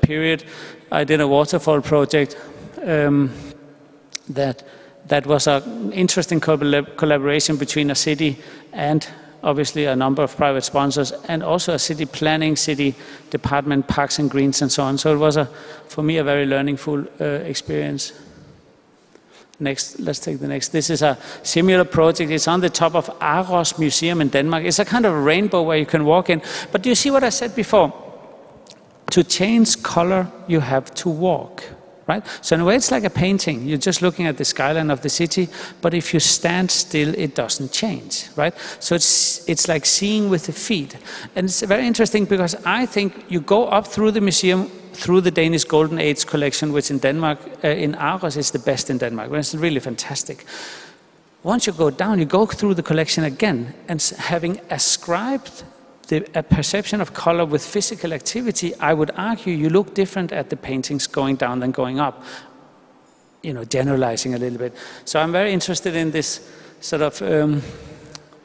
period. I did a waterfall project that was an interesting collaboration between a city and obviously a number of private sponsors, and also a city planning, city department, parks and greens, and so on. So it was, for me, a very learningful experience. Next, let's take the next. This is a similar project. It's on the top of Aros Museum in Denmark. It's a kind of rainbow where you can walk in. But do you see what I said before? To change color, you have to walk. Right? So in a way it's like a painting. You're just looking at the skyline of the city, but if you stand still, it doesn't change, right? So it's like seeing with the feet. And it's very interesting because I think you go up through the museum, through the Danish Golden Age collection, which in Denmark, in Aarhus is the best in Denmark. It's really fantastic. Once you go down, you go through the collection again, and having ascribed a perception of color with physical activity, I would argue you look different at the paintings going down than going up, you know, generalizing a little bit. So I'm very interested in this sort of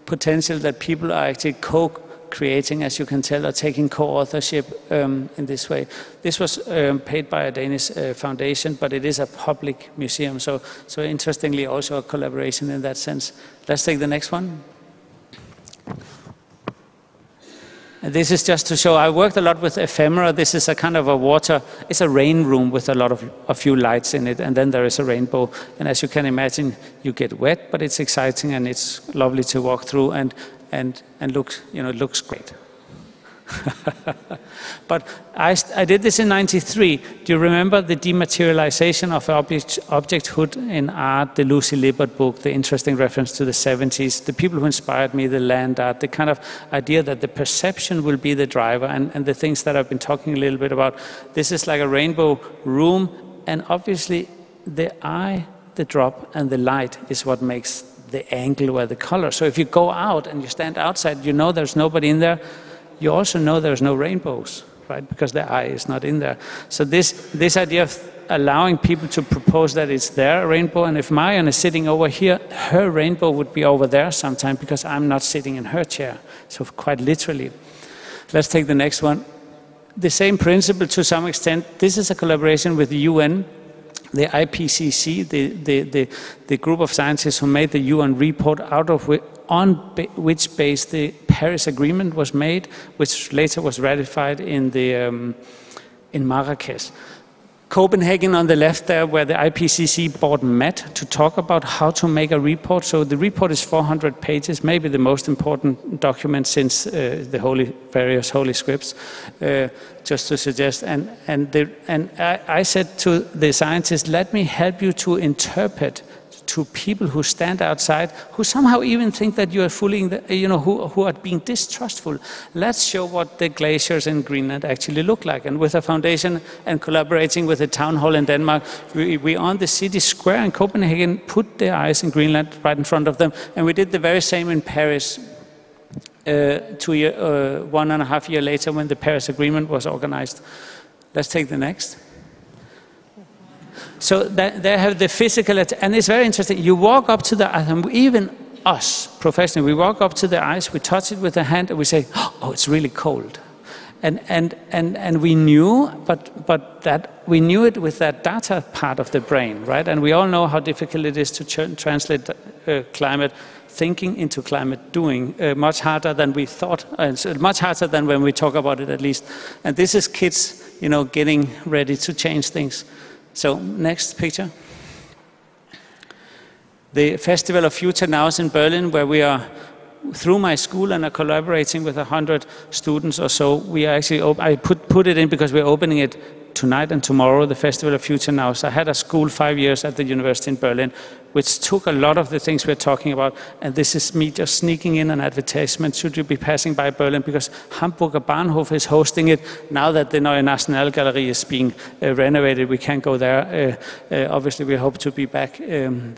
potential that people are actually co-creating, as you can tell, or taking co-authorship in this way. This was paid by a Danish foundation, but it is a public museum. So interestingly, also a collaboration in that sense. Let's take the next one. This is just to show, I worked a lot with ephemera. This is a kind of it's a rain room with a few lights in it, and then there is a rainbow. And as you can imagine, you get wet, but it's exciting and it's lovely to walk through, and looks, you know, it looks great. But I did this in '93. Do you remember the dematerialization of objecthood in art, the Lucy Lippert book, the interesting reference to the 70s, the people who inspired me, the land art, the kind of idea that the perception will be the driver, and the things that I've been talking a little bit about. This is like a rainbow room, and obviously the eye the drop and the light is what makes the angle or the color. So if you go out and you stand outside, you know there's nobody in there. You also know there's no rainbows, right? Because the eye is not in there. So this idea of allowing people to propose that it's their rainbow, and if Marion is sitting over here, her rainbow would be over there sometime because I'm not sitting in her chair. So quite literally. Let's take the next one. The same principle to some extent. This is a collaboration with the UN, the IPCC, the group of scientists who made the UN report out of which base the Paris Agreement was made, which later was ratified in Marrakesh. Copenhagen on the left there, where the IPCC board met to talk about how to make a report. So the report is 400 pages, maybe the most important document since the various holy scripts, just to suggest. And I said to the scientists, let me help you to interpret to people who stand outside, who somehow even think that you are fooling, who are being distrustful. Let's show what the glaciers in Greenland actually look like. And with a foundation and collaborating with the town hall in Denmark, we on the city square in Copenhagen put the ice in Greenland right in front of them. And we did the very same in Paris 1.5 years later when the Paris Agreement was organized. Let's take the next. So they have the physical, and it's very interesting. You walk up to the ice, and even us, professionally, we walk up to the ice, we touch it with the hand, and we say, oh, it's really cold. And we knew, but that we knew it with that data part of the brain, right? And we all know how difficult it is to translate climate thinking into climate doing, much harder than we thought, and much harder than when we talk about it at least. And this is kids, getting ready to change things. So, next picture. The Festival of Future Now is in Berlin, where we are, through my school and are collaborating with 100 students or so. We are actually, I put it in because we're opening it tonight and tomorrow, the Festival of Future Now. So I had a school 5 years at the university in Berlin, which took a lot of the things we're talking about. And this is me just sneaking in an advertisement. Should you be passing by Berlin? Because Hamburger Bahnhof is hosting it. Now that the Neue Nationalgalerie is being renovated, we can't go there. Obviously, we hope to be back.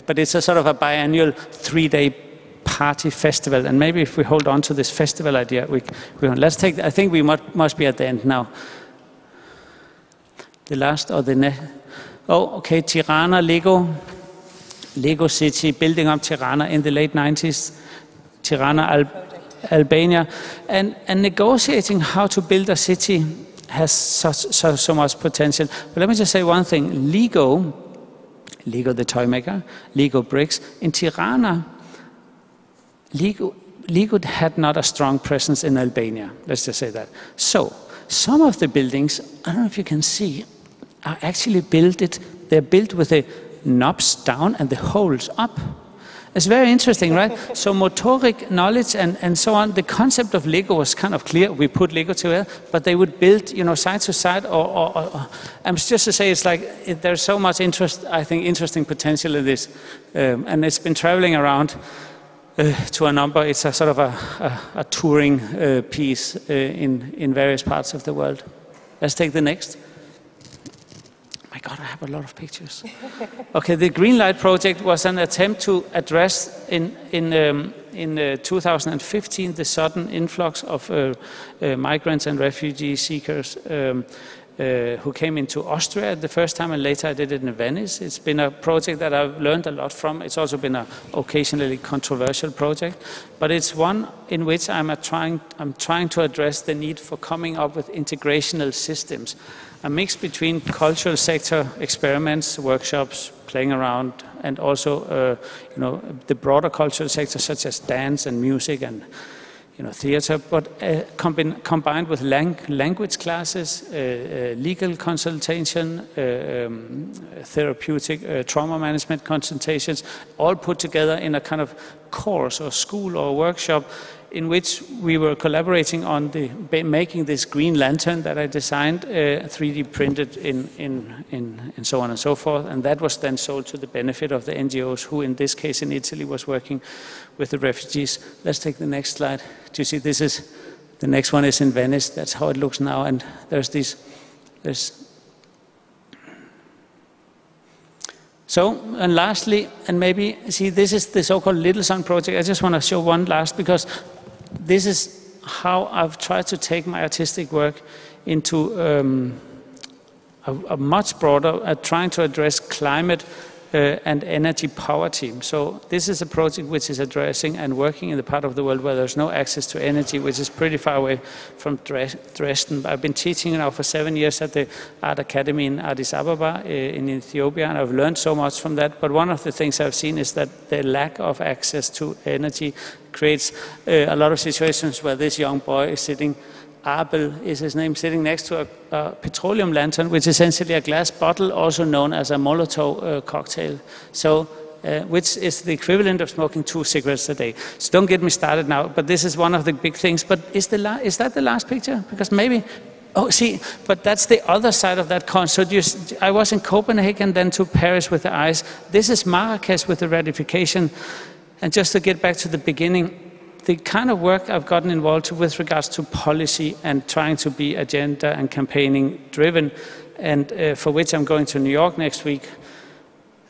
But it's a sort of a biannual 3-day party festival. And maybe if we hold on to this festival idea, let's take, I think we must be at the end now. The last or the next. Oh, okay, Tirana, Lego City, building up Tirana in the late 90s, Tirana, Albania. And negotiating how to build a city has so much potential. But let me just say one thing. Lego the toy maker, Lego bricks, in Tirana, Lego had not a strong presence in Albania. Let's just say that. So, some of the buildings, I don't know if you can see, are actually they're built with the knobs down and the holes up. It's very interesting, right? So motoric knowledge and so on, the concept of Lego was kind of clear. We put Lego together, but they would build, side to side, or I'm just to say, it's like, there's so much interest, I think, interesting potential in this. And it's been traveling around to a number. It's a sort of a touring piece in various parts of the world. Let's take the next. My God, I have a lot of pictures. Okay, the Green Light Project was an attempt to address in 2015 the sudden influx of migrants and refugee seekers who came into Austria the first time, and later I did it in Venice. It's been a project that I've learned a lot from. It's also been an occasionally controversial project, but it's one in which I'm trying to address the need for coming up with integrational systems. A mix between cultural sector experiments, workshops, playing around, and also, the broader cultural sector such as dance and music and, theater, but combined with language classes, legal consultation, therapeutic trauma management consultations, all put together in a kind of course or school or workshop in which we were collaborating on making this green lantern that I designed, 3D printed in so on and so forth, and that was then sold to the benefit of the NGOs, who in this case in Italy was working with the refugees. Let's take the next slide. Do you see, the next one is in Venice. That's how it looks now, and So, and lastly, and maybe, see, this is the so-called Little Sun project. I just want to show one last, because this is how I've tried to take my artistic work into a much broader, trying to address climate and energy poverty. So this is a project which is addressing and working in the part of the world where there's no access to energy, which is pretty far away from Dresden. I've been teaching now for 7 years at the Art Academy in Addis Ababa in Ethiopia, and I've learned so much from that. But one of the things I've seen is that the lack of access to energy creates a lot of situations where this young boy is sitting, Abel is his name, sitting next to a petroleum lantern, which is essentially a glass bottle, also known as a Molotov cocktail. So, which is the equivalent of smoking 2 cigarettes a day. So don't get me started now, but this is one of the big things. But is that the last picture? Because maybe, oh, see, but that's the other side of that coin. So I was in Copenhagen, then to Paris with the eyes. This is Marrakesh with the ratification. And just to get back to the beginning, the kind of work I've gotten involved with regards to policy and trying to be agenda and campaigning driven, and for which I'm going to New York next week,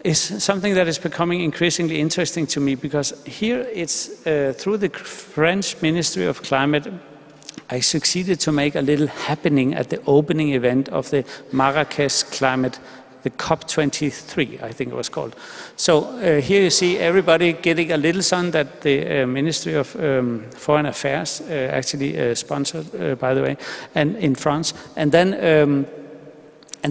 is something that is becoming increasingly interesting to me, because here it's through the French Ministry of Climate, I succeeded to make a little happening at the opening event of the Marrakesh Climate, the COP23, I think it was called. So here you see everybody getting a little sun that the Ministry of Foreign Affairs actually sponsored, by the way, and in France. And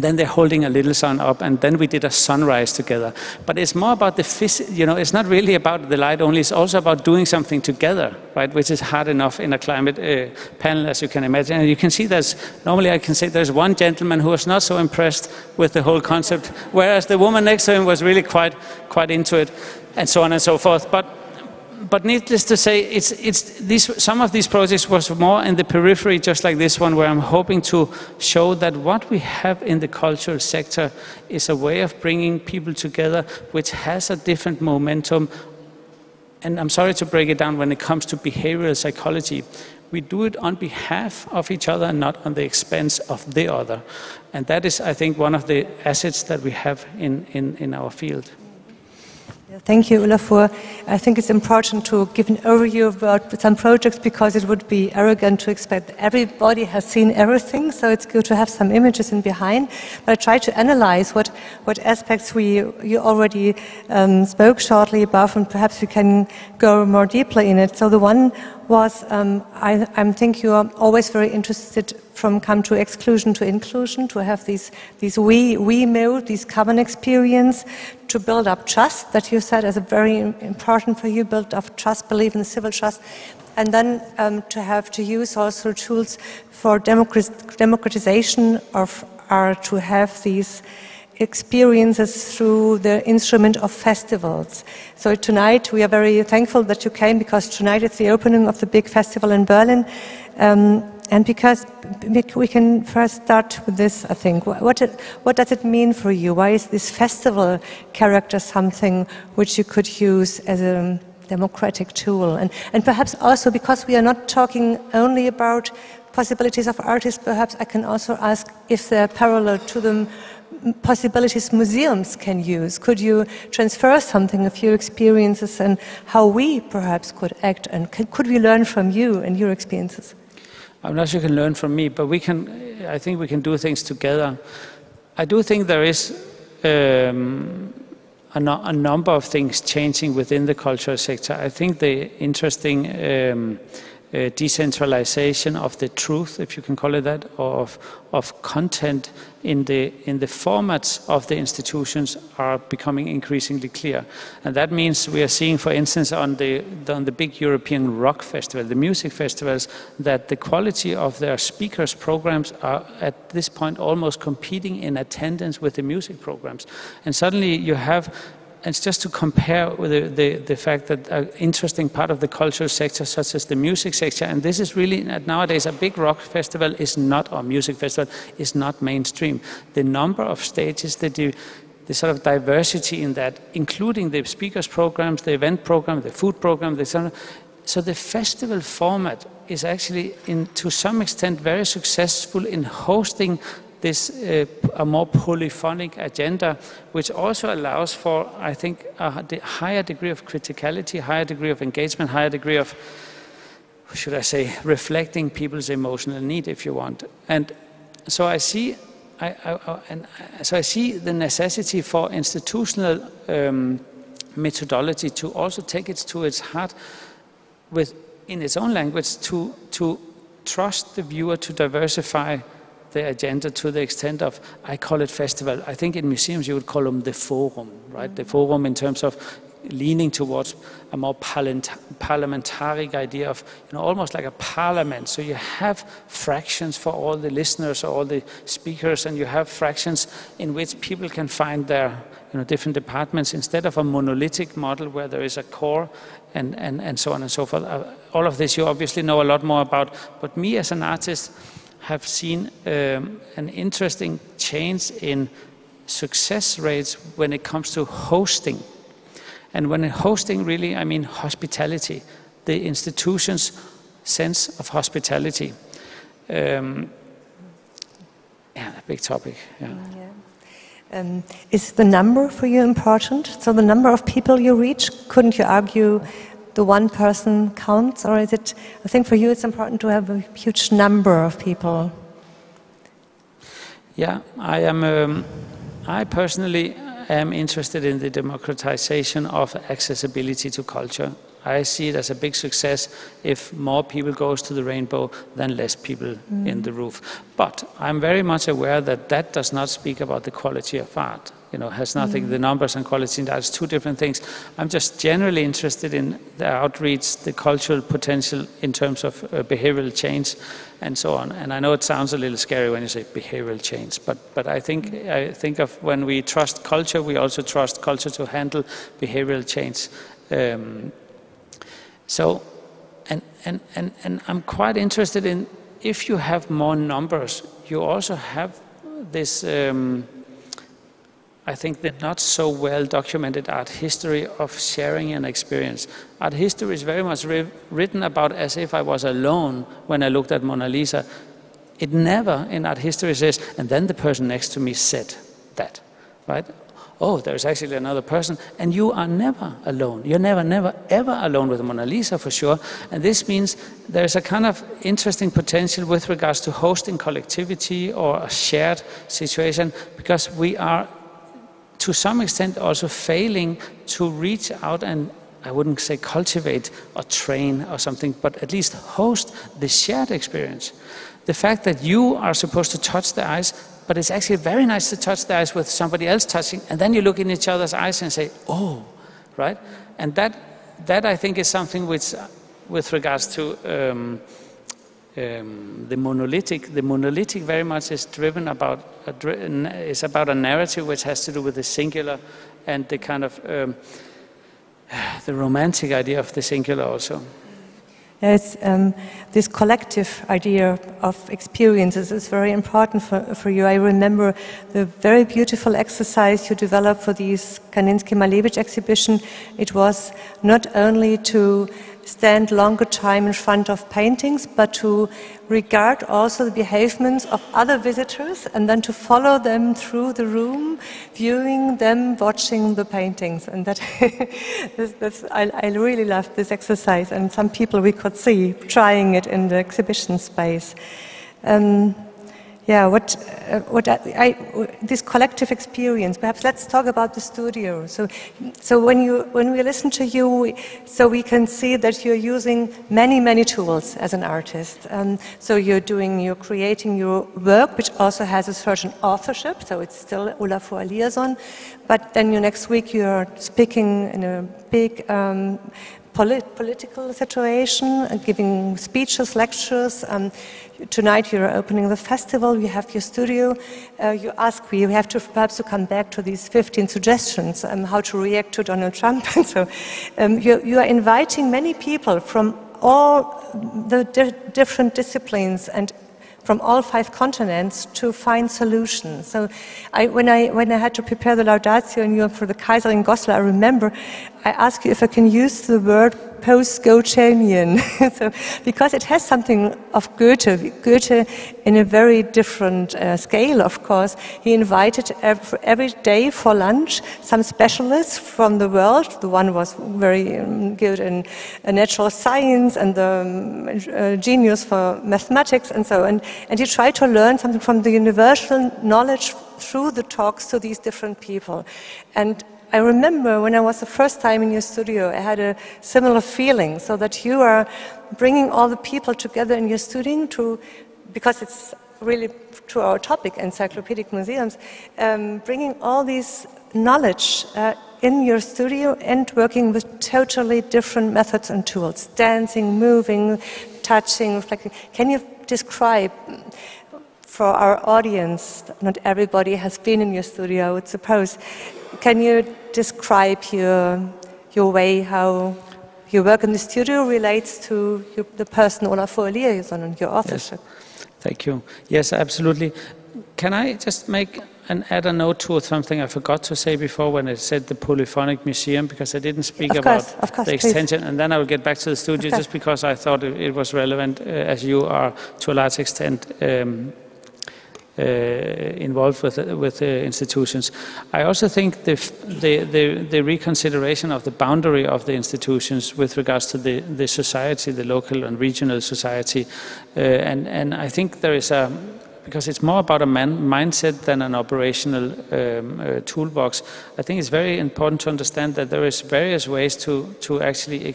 then they're holding a little sun up, and then we did a sunrise together. But it's more about the it's not really about the light only, it's also about doing something together, right? Which is hard enough in a climate panel, as you can imagine. And you can see normally I can say there's one gentleman who was not so impressed with the whole concept, whereas the woman next to him was really quite into it, and so on and so forth. But needless to say, some of these projects was more in the periphery, just like this one, where I'm hoping to show that what we have in the cultural sector is a way of bringing people together, which has a different momentum. And I'm sorry to break it down when it comes to behavioral psychology. We do it on behalf of each other, not on the expense of the other. And that is, I think, one of the assets that we have in our field. Thank you, Olafur. I think it's important to give an overview about some projects, because it would be arrogant to expect that everybody has seen everything, so it's good to have some images in behind. But I try to analyze what aspects you already spoke shortly about, and perhaps we can go more deeply in it. So the one was, I think you are always very interested from come to exclusion to inclusion, to have these we mode, these common experience, to build up trust, that you said is very important for you, build up trust, believe in civil trust, and then to use also tools for democratization of art, to have these experiences through the instrument of festivals. So tonight we are very thankful that you came, because tonight it's the opening of the big festival in Berlin. And because we can first start with this, I think. What does it mean for you? Why is this festival character something which you could use as a democratic tool? And perhaps also, because we are not talking only about possibilities of artists, perhaps I can also ask if they're parallel to the possibilities museums can use. Could you transfer something of your experiences, and how we perhaps could act, and could we learn from you and your experiences? I'm not sure you can learn from me, but I think we can do things together. I do think there is a number of things changing within the cultural sector. I think the interesting decentralization of the truth, if you can call it that, or of content in the formats of the institutions are becoming increasingly clear. And that means we are seeing, for instance, on the big European rock festival, the music festivals, that the quality of their speakers' programs are at this point almost competing in attendance with the music programs. And suddenly you have, it's just to compare with the fact that an interesting part of the cultural sector, such as the music sector, and this is really, nowadays, a big rock festival is not, or music festival is not mainstream. The number of stages, the sort of diversity in that, including the speakers programs, the event program, the food program, so the festival format is actually, to some extent, very successful in hosting this a more polyphonic agenda, which also allows for, I think, a higher degree of criticality, higher degree of engagement, higher degree of, should I say, reflecting people's emotional need, if you want. And so I see, I see the necessity for institutional methodology to also take it to its heart with, in its own language, to trust the viewer to diversify the agenda to the extent of, I call it festival. I think in museums you would call them the forum, right? The forum in terms of leaning towards a more parliamentaric idea of, almost like a parliament. So you have fractions for all the listeners, all the speakers, and you have fractions in which people can find their different departments instead of a monolithic model where there is a core and so on and so forth. All of this you obviously know a lot more about, but me as an artist have seen an interesting change in success rates when it comes to hosting. And when hosting, really, I mean hospitality, the institution's sense of hospitality. Yeah, a big topic. Yeah. Is the number for you important? So the number of people you reach, couldn't you argue the one person counts? Or is it, I think for you it's important to have a huge number of people. Yeah, I personally am interested in the democratization of accessibility to culture. I see it as a big success if more people goes to the rainbow than less people in the roof. But I'm very much aware that that does not speak about the quality of art. Has nothing, the numbers and quality, that's two different things. I'm just generally interested in the outreach, the cultural potential in terms of behavioral change and so on. And I know it sounds a little scary when you say behavioral change, but I think of when we trust culture, we also trust culture to handle behavioral change. So, and I'm quite interested in, if you have more numbers, you also have this, I think, the not so well documented art history of sharing an experience. Art history is very much written about as if I was alone when I looked at Mona Lisa. It never in art history says, and then the person next to me said that, right? Oh, there's actually another person, and you are never alone. You're never, ever alone with the Mona Lisa, for sure. And this means there's a kind of interesting potential with regards to hosting collectivity or a shared situation, because we are, to some extent, also failing to reach out and, I wouldn't say cultivate or train or something, but at least host the shared experience. The fact that you are supposed to touch the eyes, but it's actually very nice to touch the eyes with somebody else touching, and then you look in each other's eyes and say, oh, right? And that I think is something which, with regards to the monolithic very much is driven about, is about a narrative which has to do with the singular and the kind of, the romantic idea of the singular also. Yes, this collective idea of experiences is very important for you. I remember the very beautiful exercise you developed for this Kandinsky-Malevich exhibition. It was not only to stand longer time in front of paintings, but to regard also the behaviors of other visitors and then to follow them through the room, viewing them, watching the paintings. And that I really loved this exercise, and some people we could see trying it in the exhibition space. Yeah, this collective experience. Perhaps let's talk about the studio. So when we listen to you, so we can see that you're using many tools as an artist. So you're creating your work, which also has a certain authorship. So it's still Olafur Eliasson, but then next week you're speaking in a big political situation, giving speeches, lectures. Tonight you're opening the festival, you have your studio. You have to perhaps to come back to these 15 suggestions how to react to Donald Trump. And so you are inviting many people from all the different disciplines and from all 5 continents to find solutions. So when I had to prepare the Laudatio for the Kaiser in Goslar, I remember I asked you if I can use the word post-Goethenian. So, because it has something of Goethe in a very different scale, of course. He invited every day for lunch some specialists from the world. The one was very good in natural science and the genius for mathematics and so on. And he tried to learn something from the universal knowledge through the talks to these different people. And I remember when I was the first time in your studio, I had a similar feeling, so that you are bringing all the people together in your studio because it's really to our topic, encyclopedic museums, bringing all these knowledge in your studio and working with totally different methods and tools, dancing, moving, touching, reflecting. Can you describe for our audience, not everybody has been in your studio, I would suppose, can you describe your way how your work in the studio relates to the person Olafur Eliasson and your authorship? Yes. Thank you. Yes, absolutely. Can I just add a note to something I forgot to say before when I said the polyphonic museum, because I didn't speak about the extension, please. And then I will get back to the studio just because I thought it was relevant, as you are to a large extent involved with the institutions. I also think the reconsideration of the boundary of the institutions with regards to the society, the local and regional society, and I think there is because it's more about a mindset than an operational toolbox. I think it's very important to understand that there is various ways to actually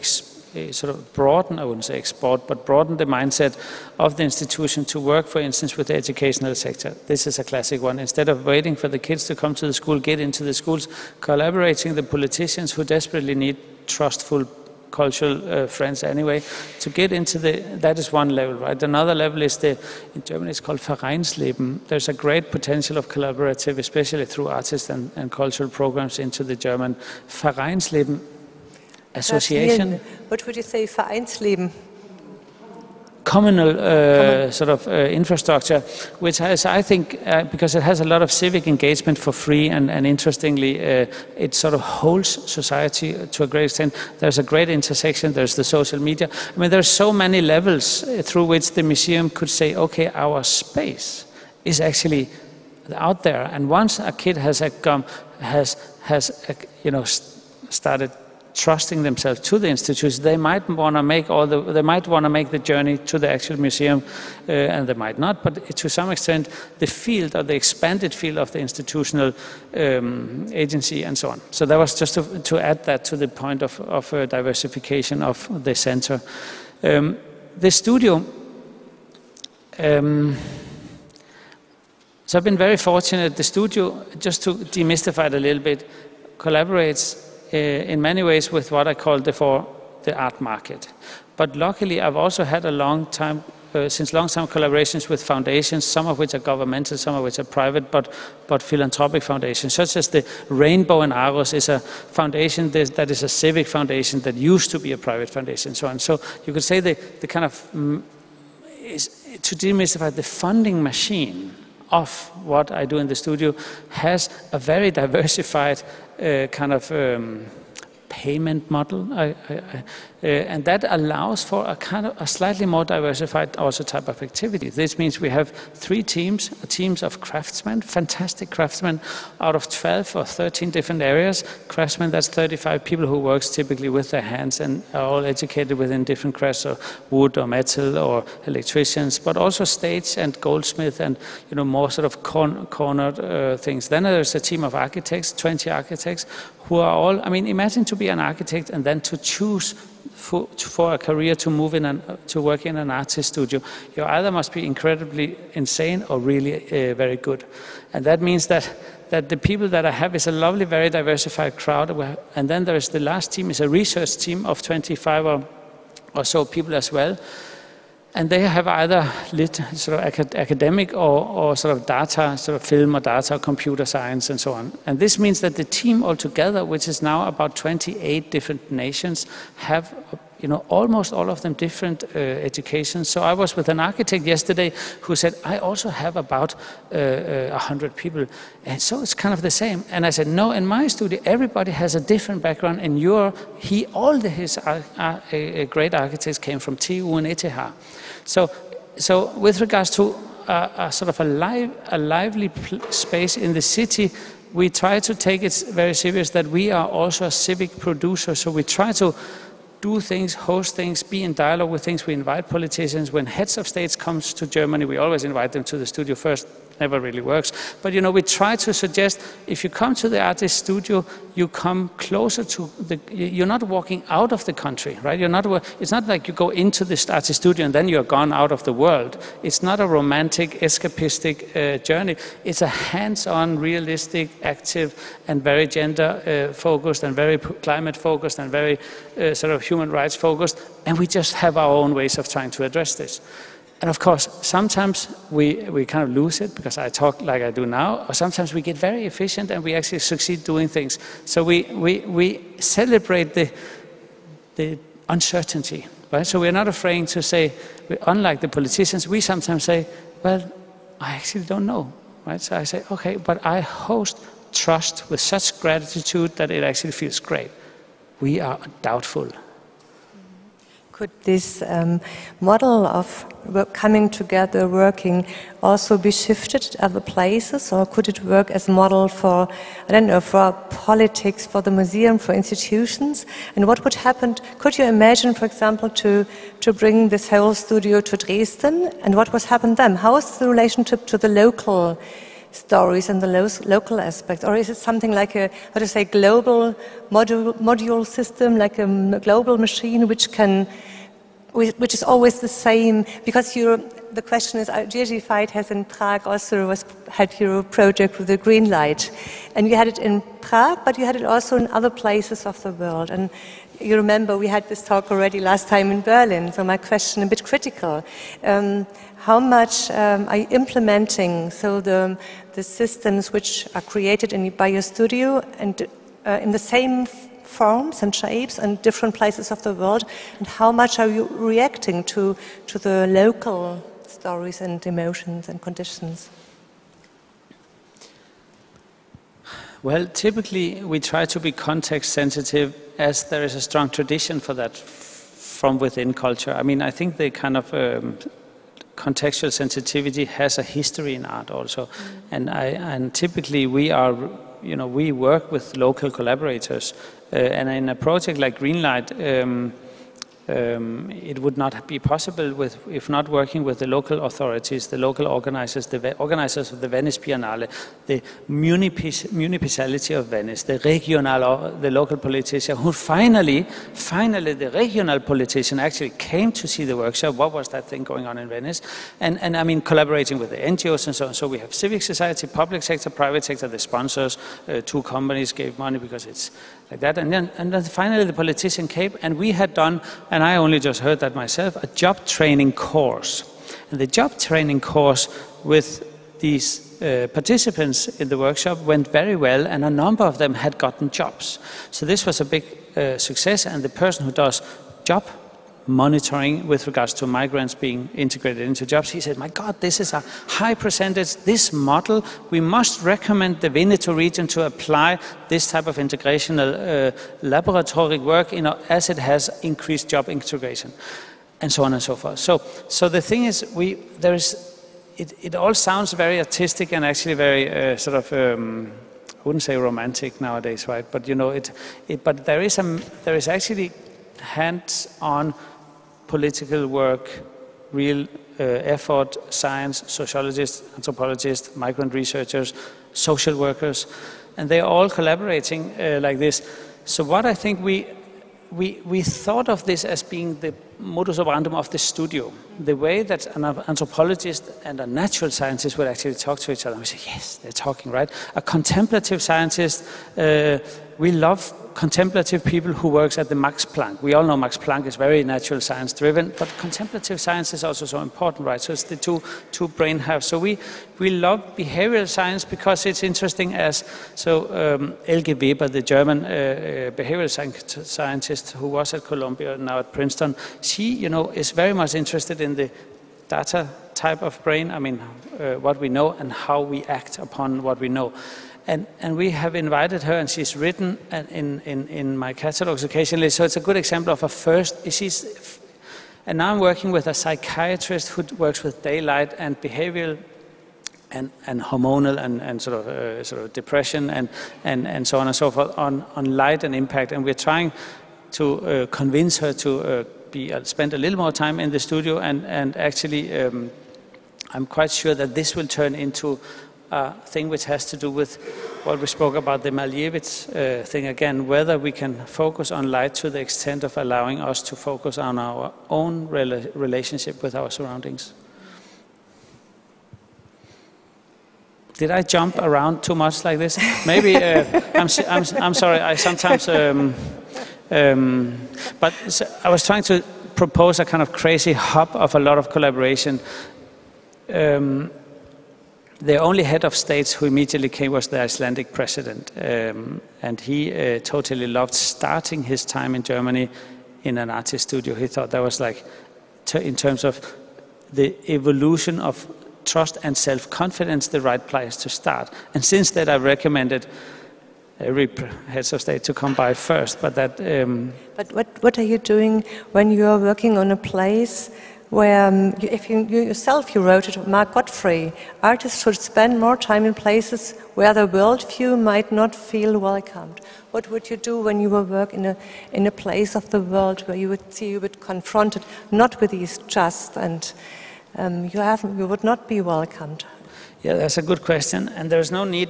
sort of broaden, I wouldn't say export, but broaden the mindset of the institution to work, for instance, with the educational sector. This is a classic one. Instead of waiting for the kids to come to the school, get into the schools, collaborating with the politicians who desperately need trustful cultural friends anyway, to get into that is one level, right? Another level is in German it's called Vereinsleben. There's a great potential of collaborative, especially through artists and cultural programs into the German Vereinsleben. Association. What would you say, Vereinsleben? Communal sort of infrastructure, which has, I think, because it has a lot of civic engagement for free, and interestingly, it sort of holds society to a great extent. There's a great intersection. There's the social media. I mean, there's so many levels through which the museum could say, okay, our space is actually out there, and once a kid has started trusting themselves to the institutions, they might want to make the journey to the actual museum, and they might not. But to some extent, the field or the expanded field of the institutional agency and so on. So that was just to add that to the point of diversification of the center. The studio. So I've been very fortunate. The studio, just to demystify it a little bit, collaborates in many ways with what I call the art market. But luckily, I've also had since long time collaborations with foundations, some of which are governmental, some of which are private, but philanthropic foundations, such as the Rainbow in Aarhus is a foundation that is a civic foundation that used to be a private foundation, and so on. So you could say the kind of, to demystify, the funding machine of what I do in the studio has a very diversified kind of payment model, and that allows for a kind of a slightly more diversified also type of activity. This means we have 3 teams, teams of craftsmen, fantastic craftsmen out of 12 or 13 different areas. Craftsmen, that's 35 people who works typically with their hands and are all educated within different crafts, or wood or metal or electricians, but also stage and goldsmith and more sort of cornered things. Then there's a team of architects, 20 architects, who are all, I mean, imagine to be an architect and then to choose for a career to move in and to work in an artist studio. You either must be incredibly insane or really very good. And that means that the people that I have is a lovely, very diversified crowd. And then there's the last team is a research team of 25 or so people as well. And they have either sort of academic or sort of data, sort of film or data, computer science, and so on. And this means that the team altogether, which is now about 28 different nations, have almost all of them different education. So I was with an architect yesterday who said, I also have about 100 people. And so it's kind of the same. And I said, no, in my studio, everybody has a different background. And all his great architects came from TU and ETH. So with regards to a sort of a lively space in the city, we try to take it very serious that we are also a civic producer. So we try to do things, host things, be in dialogue with things. We invite politicians. When heads of states comes to Germany, we always invite them to the studio first. Never really works. But we try to suggest, if you come to the artist studio, you come closer to you're not walking out of the country, right? It's not like you go into the artist studio and then you're gone out of the world. It's not a romantic, escapistic journey. It's a hands-on, realistic, active, and very gender-focused, and very climate-focused, and very sort of human rights-focused. And we just have our own ways of trying to address this. And of course, sometimes we kind of lose it because I talk like I do now, or sometimes we get very efficient and we actually succeed doing things. So we celebrate the uncertainty, right? So we're not afraid to say, unlike the politicians, we sometimes say, well, I actually don't know, right? So I say, okay, but I host trust with such gratitude that it actually feels great. We are doubtful. Could this model of coming together, working, also be shifted to other places, or could it work as a model for, I don't know, for politics, for the museum, for institutions? And what would happen? Could you imagine, for example, to bring this whole studio to Dresden? And what was happened then? How is the relationship to the local stories and the local aspects? Or is it something like a, how to say, global module system, like a global machine which is always the same? Because the question is, Jerzy Veit has in Prague also had your project with the green light. And you had it in Prague, but you had it also in other places of the world. And you remember we had this talk already last time in Berlin, so my question a bit critical. How much are you implementing the systems which are created by your studio and in the same forms and shapes and different places of the world, and how much are you reacting to the local stories and emotions and conditions? Well, typically we try to be context sensitive, as there is a strong tradition for that from within culture. I mean, I think the kind of contextual sensitivity has a history in art also, and typically we work with local collaborators, and in a project like Greenlight, it would not be possible if not working with the local authorities, the local organizers, the organizers of the Venice Biennale, the municipality of Venice, the local politician, who finally the regional politician actually came to see the workshop. What was that thing going on in Venice? And I mean, collaborating with the NGOs and so on. So we have civic society, public sector, private sector, the sponsors, 2 companies gave money because it's like that. And then finally the politician came, and we had done, and I only just heard that myself, a job training course. And the job training course with these participants in the workshop went very well, and a number of them had gotten jobs. So this was a big success, and the person who does job monitoring with regards to migrants being integrated into jobs, he said, my God, this is a high percentage, this model, we must recommend the Veneto region to apply this type of integrational laboratory work, as it has increased job integration, and so on and so forth. So the thing is, it all sounds very artistic and actually very I wouldn't say romantic nowadays, right? But but there is actually hands-on political work, real effort, science, sociologists, anthropologists, migrant researchers, social workers, and they are all collaborating like this. So what I think we thought of this as being the modus operandum of the studio, the way that an anthropologist and a natural scientist would actually talk to each other. We say, yes, they're talking, right? A contemplative scientist, we love contemplative people who works at the Max Planck. We all know Max Planck is very natural science driven, but contemplative science is also so important, right? So it's the two brain halves. So we love behavioral science because it's interesting as, Elke Weber, the German behavioral scientist who was at Columbia and now at Princeton, she, is very much interested in the data type of brain, I mean, what we know and how we act upon what we know. And we have invited her, and she's written in my catalogs occasionally, so it's a good example of a first. And now I'm working with a psychiatrist who works with daylight and behavioral and hormonal and sort of depression and so on and so forth on light and impact. And we're trying to convince her to spend a little more time in the studio, and actually I'm quite sure that this will turn into a thing which has to do with what we spoke about, the Malevich thing again, whether we can focus on light to the extent of allowing us to focus on our own relationship with our surroundings. Did I jump around too much like this? Maybe, I'm sorry, I sometimes, but I was trying to propose a kind of crazy hub of a lot of collaboration. The only head of states who immediately came was the Icelandic president, and he totally loved starting his time in Germany in an artist studio. He thought that was like, in terms of the evolution of trust and self-confidence, the right place to start. And since that, I've recommended every heads of state to come by first. But that. But what are you doing when you are working on a place where, if you yourself wrote it, Mark Godfrey, artists should spend more time in places where the worldview might not feel welcomed. What would you do when you work in a place of the world where you would confronted not with these just and you would not be welcomed? Yeah, that's a good question, and there's no need.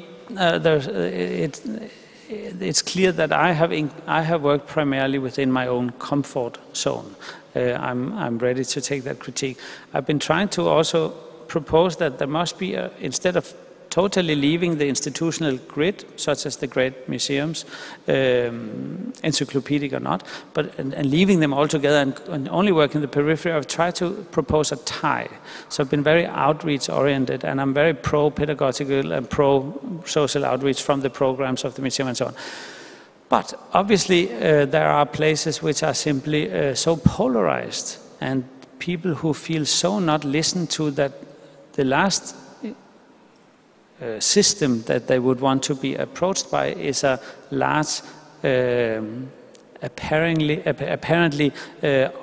It's clear that I have worked primarily within my own comfort zone. I'm ready to take that critique. I've been trying to also propose that there must be, instead of totally leaving the institutional grid, such as the great museums, encyclopedic or not, and leaving them all together and only work in the periphery, I've tried to propose a tie. So I've been very outreach oriented, and I'm very pro-pedagogical and pro-social outreach from the programs of the museum and so on. But obviously there are places which are simply so polarized, and people who feel so not listened to that the last system that they would want to be approached by is a large, apparently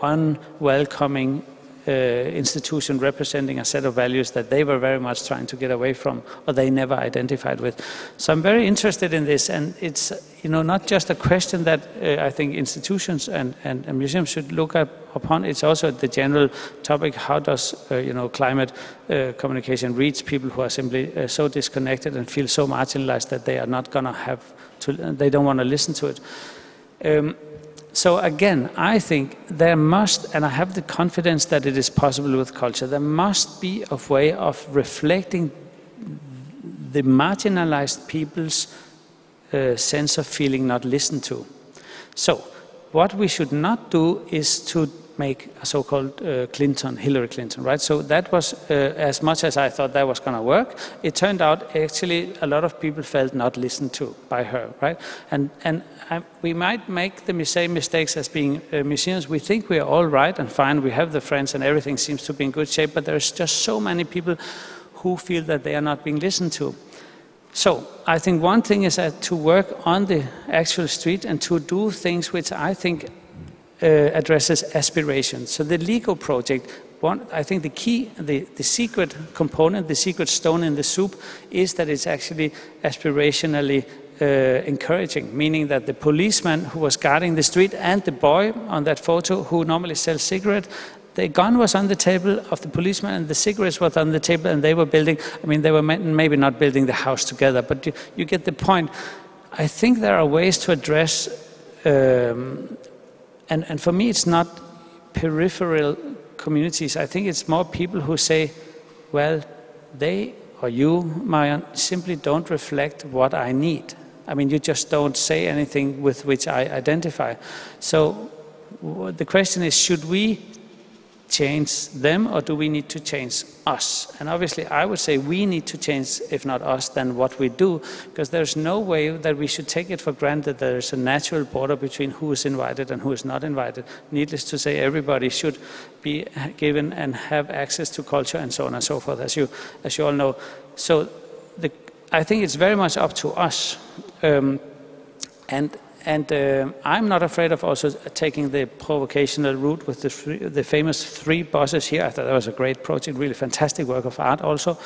unwelcoming institution representing a set of values that they were very much trying to get away from, or they never identified with. So I'm very interested in this, and it's not just a question that I think institutions and museums should look upon. It's also the general topic: how does climate communication reach people who are simply so disconnected and feel so marginalized that they are not going to have to, they don't want to listen to it. So again, I think there must, and I have the confidence that it is possible with culture, there must be a way of reflecting the marginalized people's sense of feeling not listened to. So what we should not do is to make a so-called Hillary Clinton, right? So that was, as much as I thought that was going to work, it turned out actually a lot of people felt not listened to by her, right? And we might make the same mistakes as being museums. We think we are all right and fine, we have the friends and everything seems to be in good shape, but there's just so many people who feel that they are not being listened to. So I think one thing is to work on the actual street and to do things which I think addresses aspirations. So the LEGO project, I think the key, the secret component, the secret stone in the soup is that it's actually aspirationally encouraging, meaning that the policeman who was guarding the street and the boy on that photo who normally sells cigarettes, the gun was on the table of the policeman and the cigarettes were on the table, and they were building, I mean, they were maybe not building the house together, but you get the point. I think there are ways to address and for me, it's not peripheral communities. I think it's more people who say, well, they or you, Marion, simply don't reflect what I need. I mean, you just don't say anything with which I identify. So the question is, should we change them, or do we need to change us? And obviously I would say we need to change, if not us, then what we do, because there's no way that we should take it for granted that there's a natural border between who is invited and who is not invited. Needless to say, everybody should be given and have access to culture and so on and so forth, as you all know. So I think it's very much up to us. And I'm not afraid of also taking the provocational route with the famous 3 buses here. I thought that was a great project, really fantastic work of art also.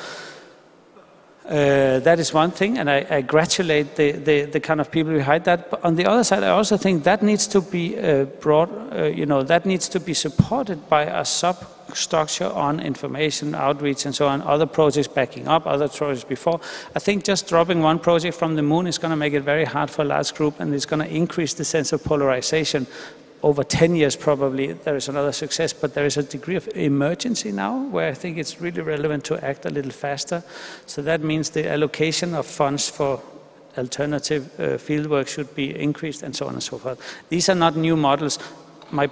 That is one thing, and I congratulate the kind of people behind that. But on the other side, I also think that needs to be that needs to be supported by a substructure on information, outreach, and so on, other projects backing up, other projects before. I think just dropping one project from the moon is going to make it very hard for a large group, and it's going to increase the sense of polarization. Over 10 years probably there is another success, but there is a degree of emergency now where I think it's really relevant to act a little faster. So that means the allocation of funds for alternative fieldwork should be increased, and so on and so forth. These are not new models. My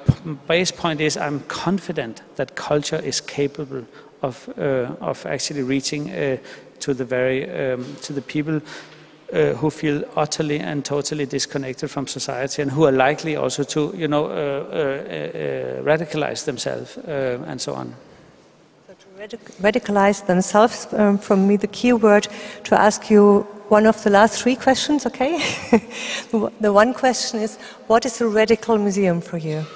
base point is I'm confident that culture is capable of actually reaching to the people who feel utterly and totally disconnected from society, and who are likely also to, radicalize themselves and so on. So to radicalize themselves, from me the key word to ask you one of the last 3 questions, okay? The one question is, what is a radical museum for you?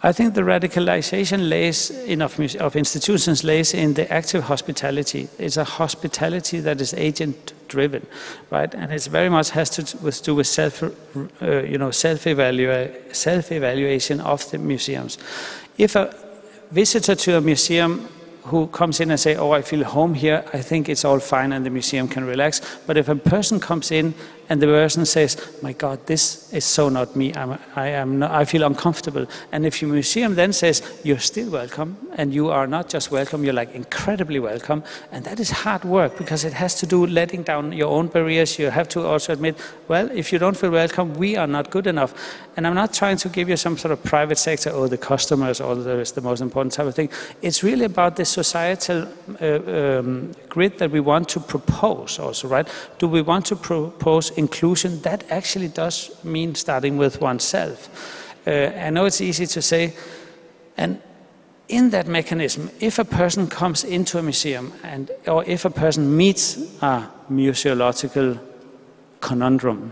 I think the radicalization of institutions lays in the active hospitality. It's a hospitality that is agent-driven, right? And it very much has to do with self-evaluation of the museums. If a visitor to a museum who comes in and say, "Oh, I feel home here," I think it's all fine and the museum can relax. But if a person comes in and the person says, "My God, this is so not me, I feel uncomfortable," and if your museum then says, "You're still welcome, and you are not just welcome, you're like incredibly welcome," and that is hard work, because it has to do letting down your own barriers. You have to also admit, well, if you don't feel welcome, we are not good enough. And I'm not trying to give you some sort of private sector, oh, the customers, all that is the most important type of thing. It's really about this societal grid that we want to propose also, right? Do we want to propose inclusion? That actually does mean starting with oneself. I know it's easy to say, and in that mechanism, if a person comes into a museum, or if a person meets a museological conundrum,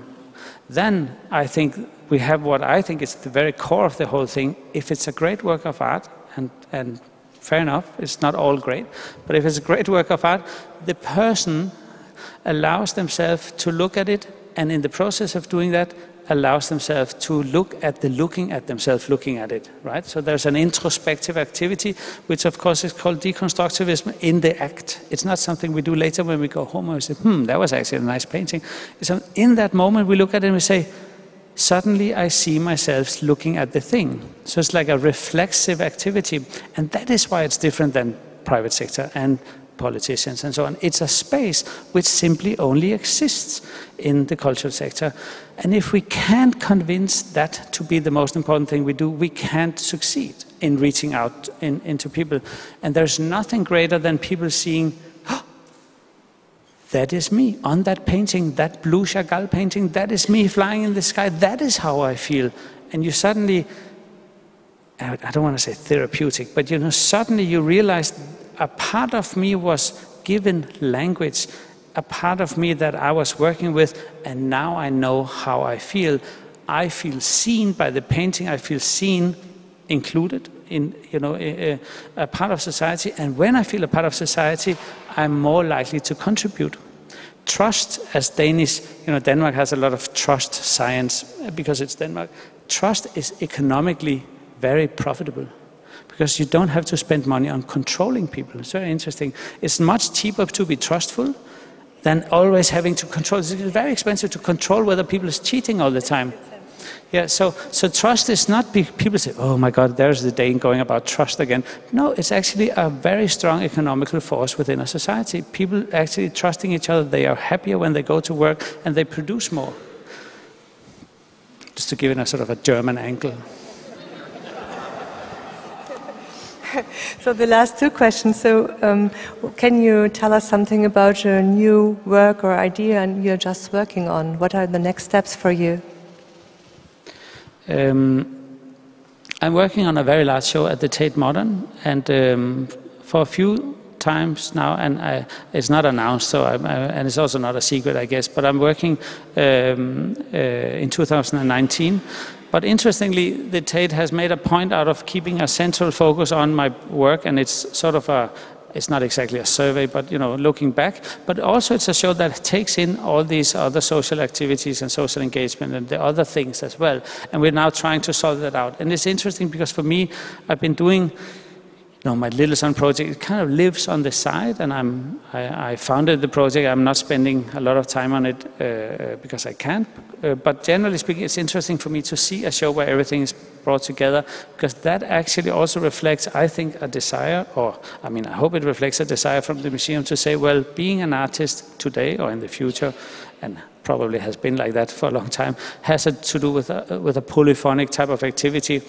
then I think we have what I think is the very core of the whole thing. If it's a great work of art, and fair enough, it's not all great, but if it's a great work of art, the person allows themselves to look at it, and in the process of doing that, allows themselves to look at the looking at themselves looking at it, right? So there's an introspective activity, which of course is called deconstructivism in the act. It's not something we do later when we go home and we say, that was actually a nice painting. So in that moment we look at it and we say, suddenly I see myself looking at the thing. So it's like a reflexive activity, and that is why it's different than private sector and politicians and so on. It's a space which simply only exists in the cultural sector. And if we can't convince that to be the most important thing we do, we can't succeed in reaching out into people. And there's nothing greater than people seeing, oh, that is me on that painting, that blue Chagall painting, that is me flying in the sky, that is how I feel. And you suddenly, I don't want to say therapeutic, but suddenly you realize a part of me was given language, a part of me that I was working with, and now I know how I feel. I feel seen by the painting, I feel seen, included in a part of society, and when I feel a part of society, I'm more likely to contribute. Trust, as Danish, Denmark has a lot of trust science because it's Denmark. Trust is economically very profitable, because you don't have to spend money on controlling people. It's very interesting. It's much cheaper to be trustful than always having to control. It's very expensive to control whether people is cheating all the time. Yeah, so trust is not, people say, oh my God, there's the Dane going about trust again. No, it's actually a very strong economical force within a society. People actually trusting each other, they are happier when they go to work and they produce more. Just to give it a sort of a German angle. So the last two questions. So can you tell us something about your new work or idea and you're just working on? What are the next steps for you? I'm working on a very large show at the Tate Modern, and for a few times now, and it's not announced, so and it's also not a secret, I guess, but I'm working in 2019. But interestingly, the Tate has made a point out of keeping a central focus on my work, and it's sort of it's not exactly a survey, but looking back. But also it's a show that takes in all these other social activities and social engagement and the other things as well. And we're now trying to solve that out. And it's interesting because for me, I've been doing my Little Son project. It kind of lives on the side, and I founded the project. I'm not spending a lot of time on it because I can't. But generally speaking, it's interesting for me to see a show where everything is brought together, because that actually also reflects, I think, a desire, or I hope it reflects a desire from the museum to say, well, being an artist today or in the future, and probably has been like that for a long time, has to do with a polyphonic type of activity.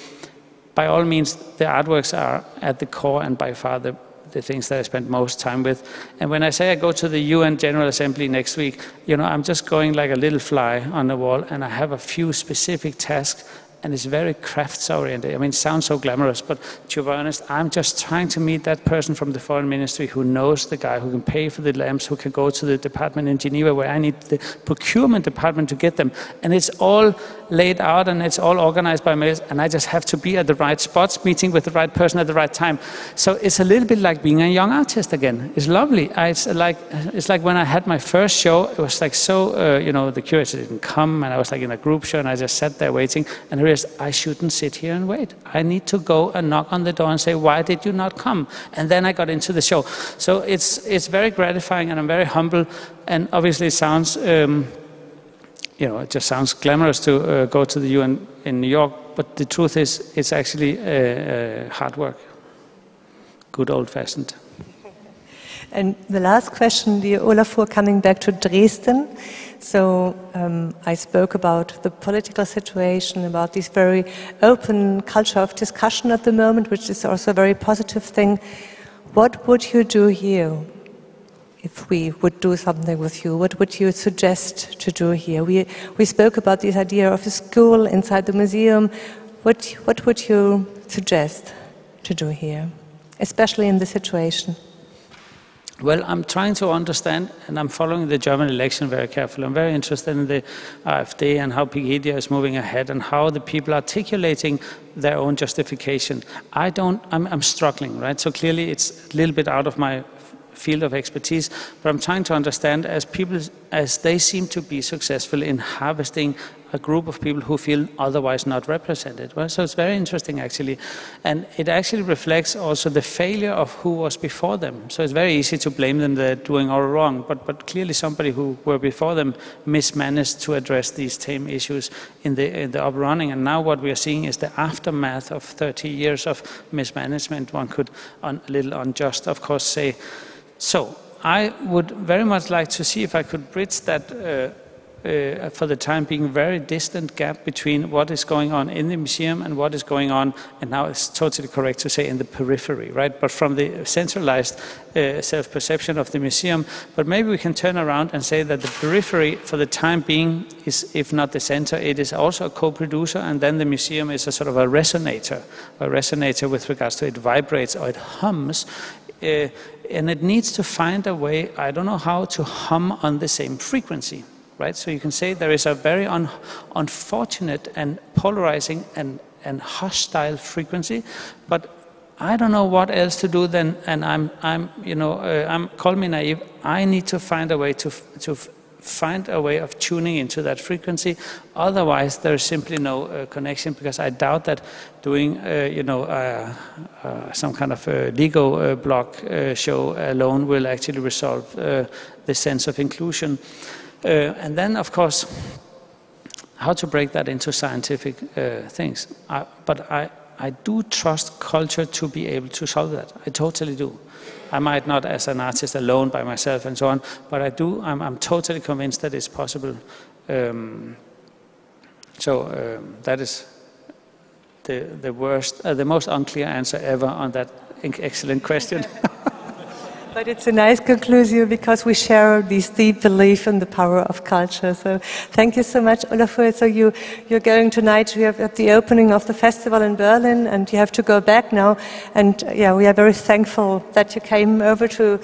By all means, the artworks are at the core and by far the things that I spend most time with. And when I say I go to the UN General Assembly next week, I'm just going like a little fly on the wall, and I have a few specific tasks, and it's very crafts-oriented. It sounds so glamorous, but to be honest, I'm just trying to meet that person from the foreign ministry who knows the guy, who can pay for the lamps, who can go to the department in Geneva where I need the procurement department to get them. And it's all laid out and it's all organized by me, and I just have to be at the right spots, meeting with the right person at the right time. So it's a little bit like being a young artist again. It's lovely. It's like when I had my first show, it was like so, the curator didn't come, and I was like in a group show, and I just sat there waiting, and I realized I shouldn't sit here and wait. I need to go and knock on the door and say, why did you not come? And then I got into the show. So it's very gratifying, and I'm very humble, and obviously it sounds, it just sounds glamorous to go to the UN in New York, but the truth is it's actually hard work, good old-fashioned. And the last question, dear Olafur, coming back to Dresden. So I spoke about the political situation, about this very open culture of discussion at the moment, which is also a very positive thing. What would you do here if we would do something with you? What would you suggest to do here? We spoke about this idea of a school inside the museum. What would you suggest to do here, especially in this situation? Well, I'm trying to understand, and I'm following the German election very carefully. I'm very interested in the AfD and how Pegida is moving ahead and how the people are articulating their own justification. I'm struggling, right? So clearly it's a little bit out of my field of expertise, but I'm trying to understand as they seem to be successful in harvesting a group of people who feel otherwise not represented. Well, so it's very interesting actually, and it actually reflects also the failure of who was before them. So it's very easy to blame them, they're doing all wrong, but clearly somebody who were before them mismanaged to address these same issues in the uprunning, and now what we are seeing is the aftermath of 30 years of mismanagement. One could, a little unjust of course, say. So I would very much like to see if I could bridge that for the time being, very distant gap between what is going on in the museum and what is going on, and now it's totally correct to say in the periphery, right? But from the centralized self-perception of the museum, but maybe we can turn around and say that the periphery for the time being is, if not the center, it is also a co-producer, and then the museum is a sort of a resonator with regards to it vibrates or it hums, and it needs to find a way, I don't know how, to hum on the same frequency. Right? So you can say there is a very unfortunate and polarizing and hostile frequency, but I don't know what else to do then, and call me naive. I need to find a way to find a way of tuning into that frequency. Otherwise, there is simply no connection, because I doubt that doing some kind of Lego block show alone will actually resolve the sense of inclusion. And then, of course, how to break that into scientific things. But I do trust culture to be able to solve that. I totally do. I might not as an artist alone by myself and so on, but I do. I'm totally convinced that it's possible. That is the most unclear answer ever on that excellent question. But it's a nice conclusion because we share this deep belief in the power of culture. So thank you so much, Olafur. So you're going tonight. We have at the opening of the festival in Berlin, and you have to go back now. And yeah, we are very thankful that you came over to.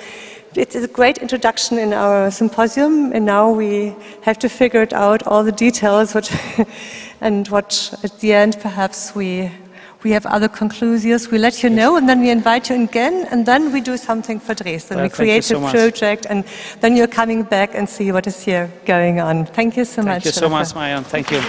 It's a great introduction in our symposium, and now we have to figure it out all the details, and what at the end perhaps we have other conclusions. We let you know, and then we invite you again, and then we do something for Dresden. Well, we create a project, and then you're coming back and see what is here going on. Thank you so much. Thank you so much, Marion. Thank you.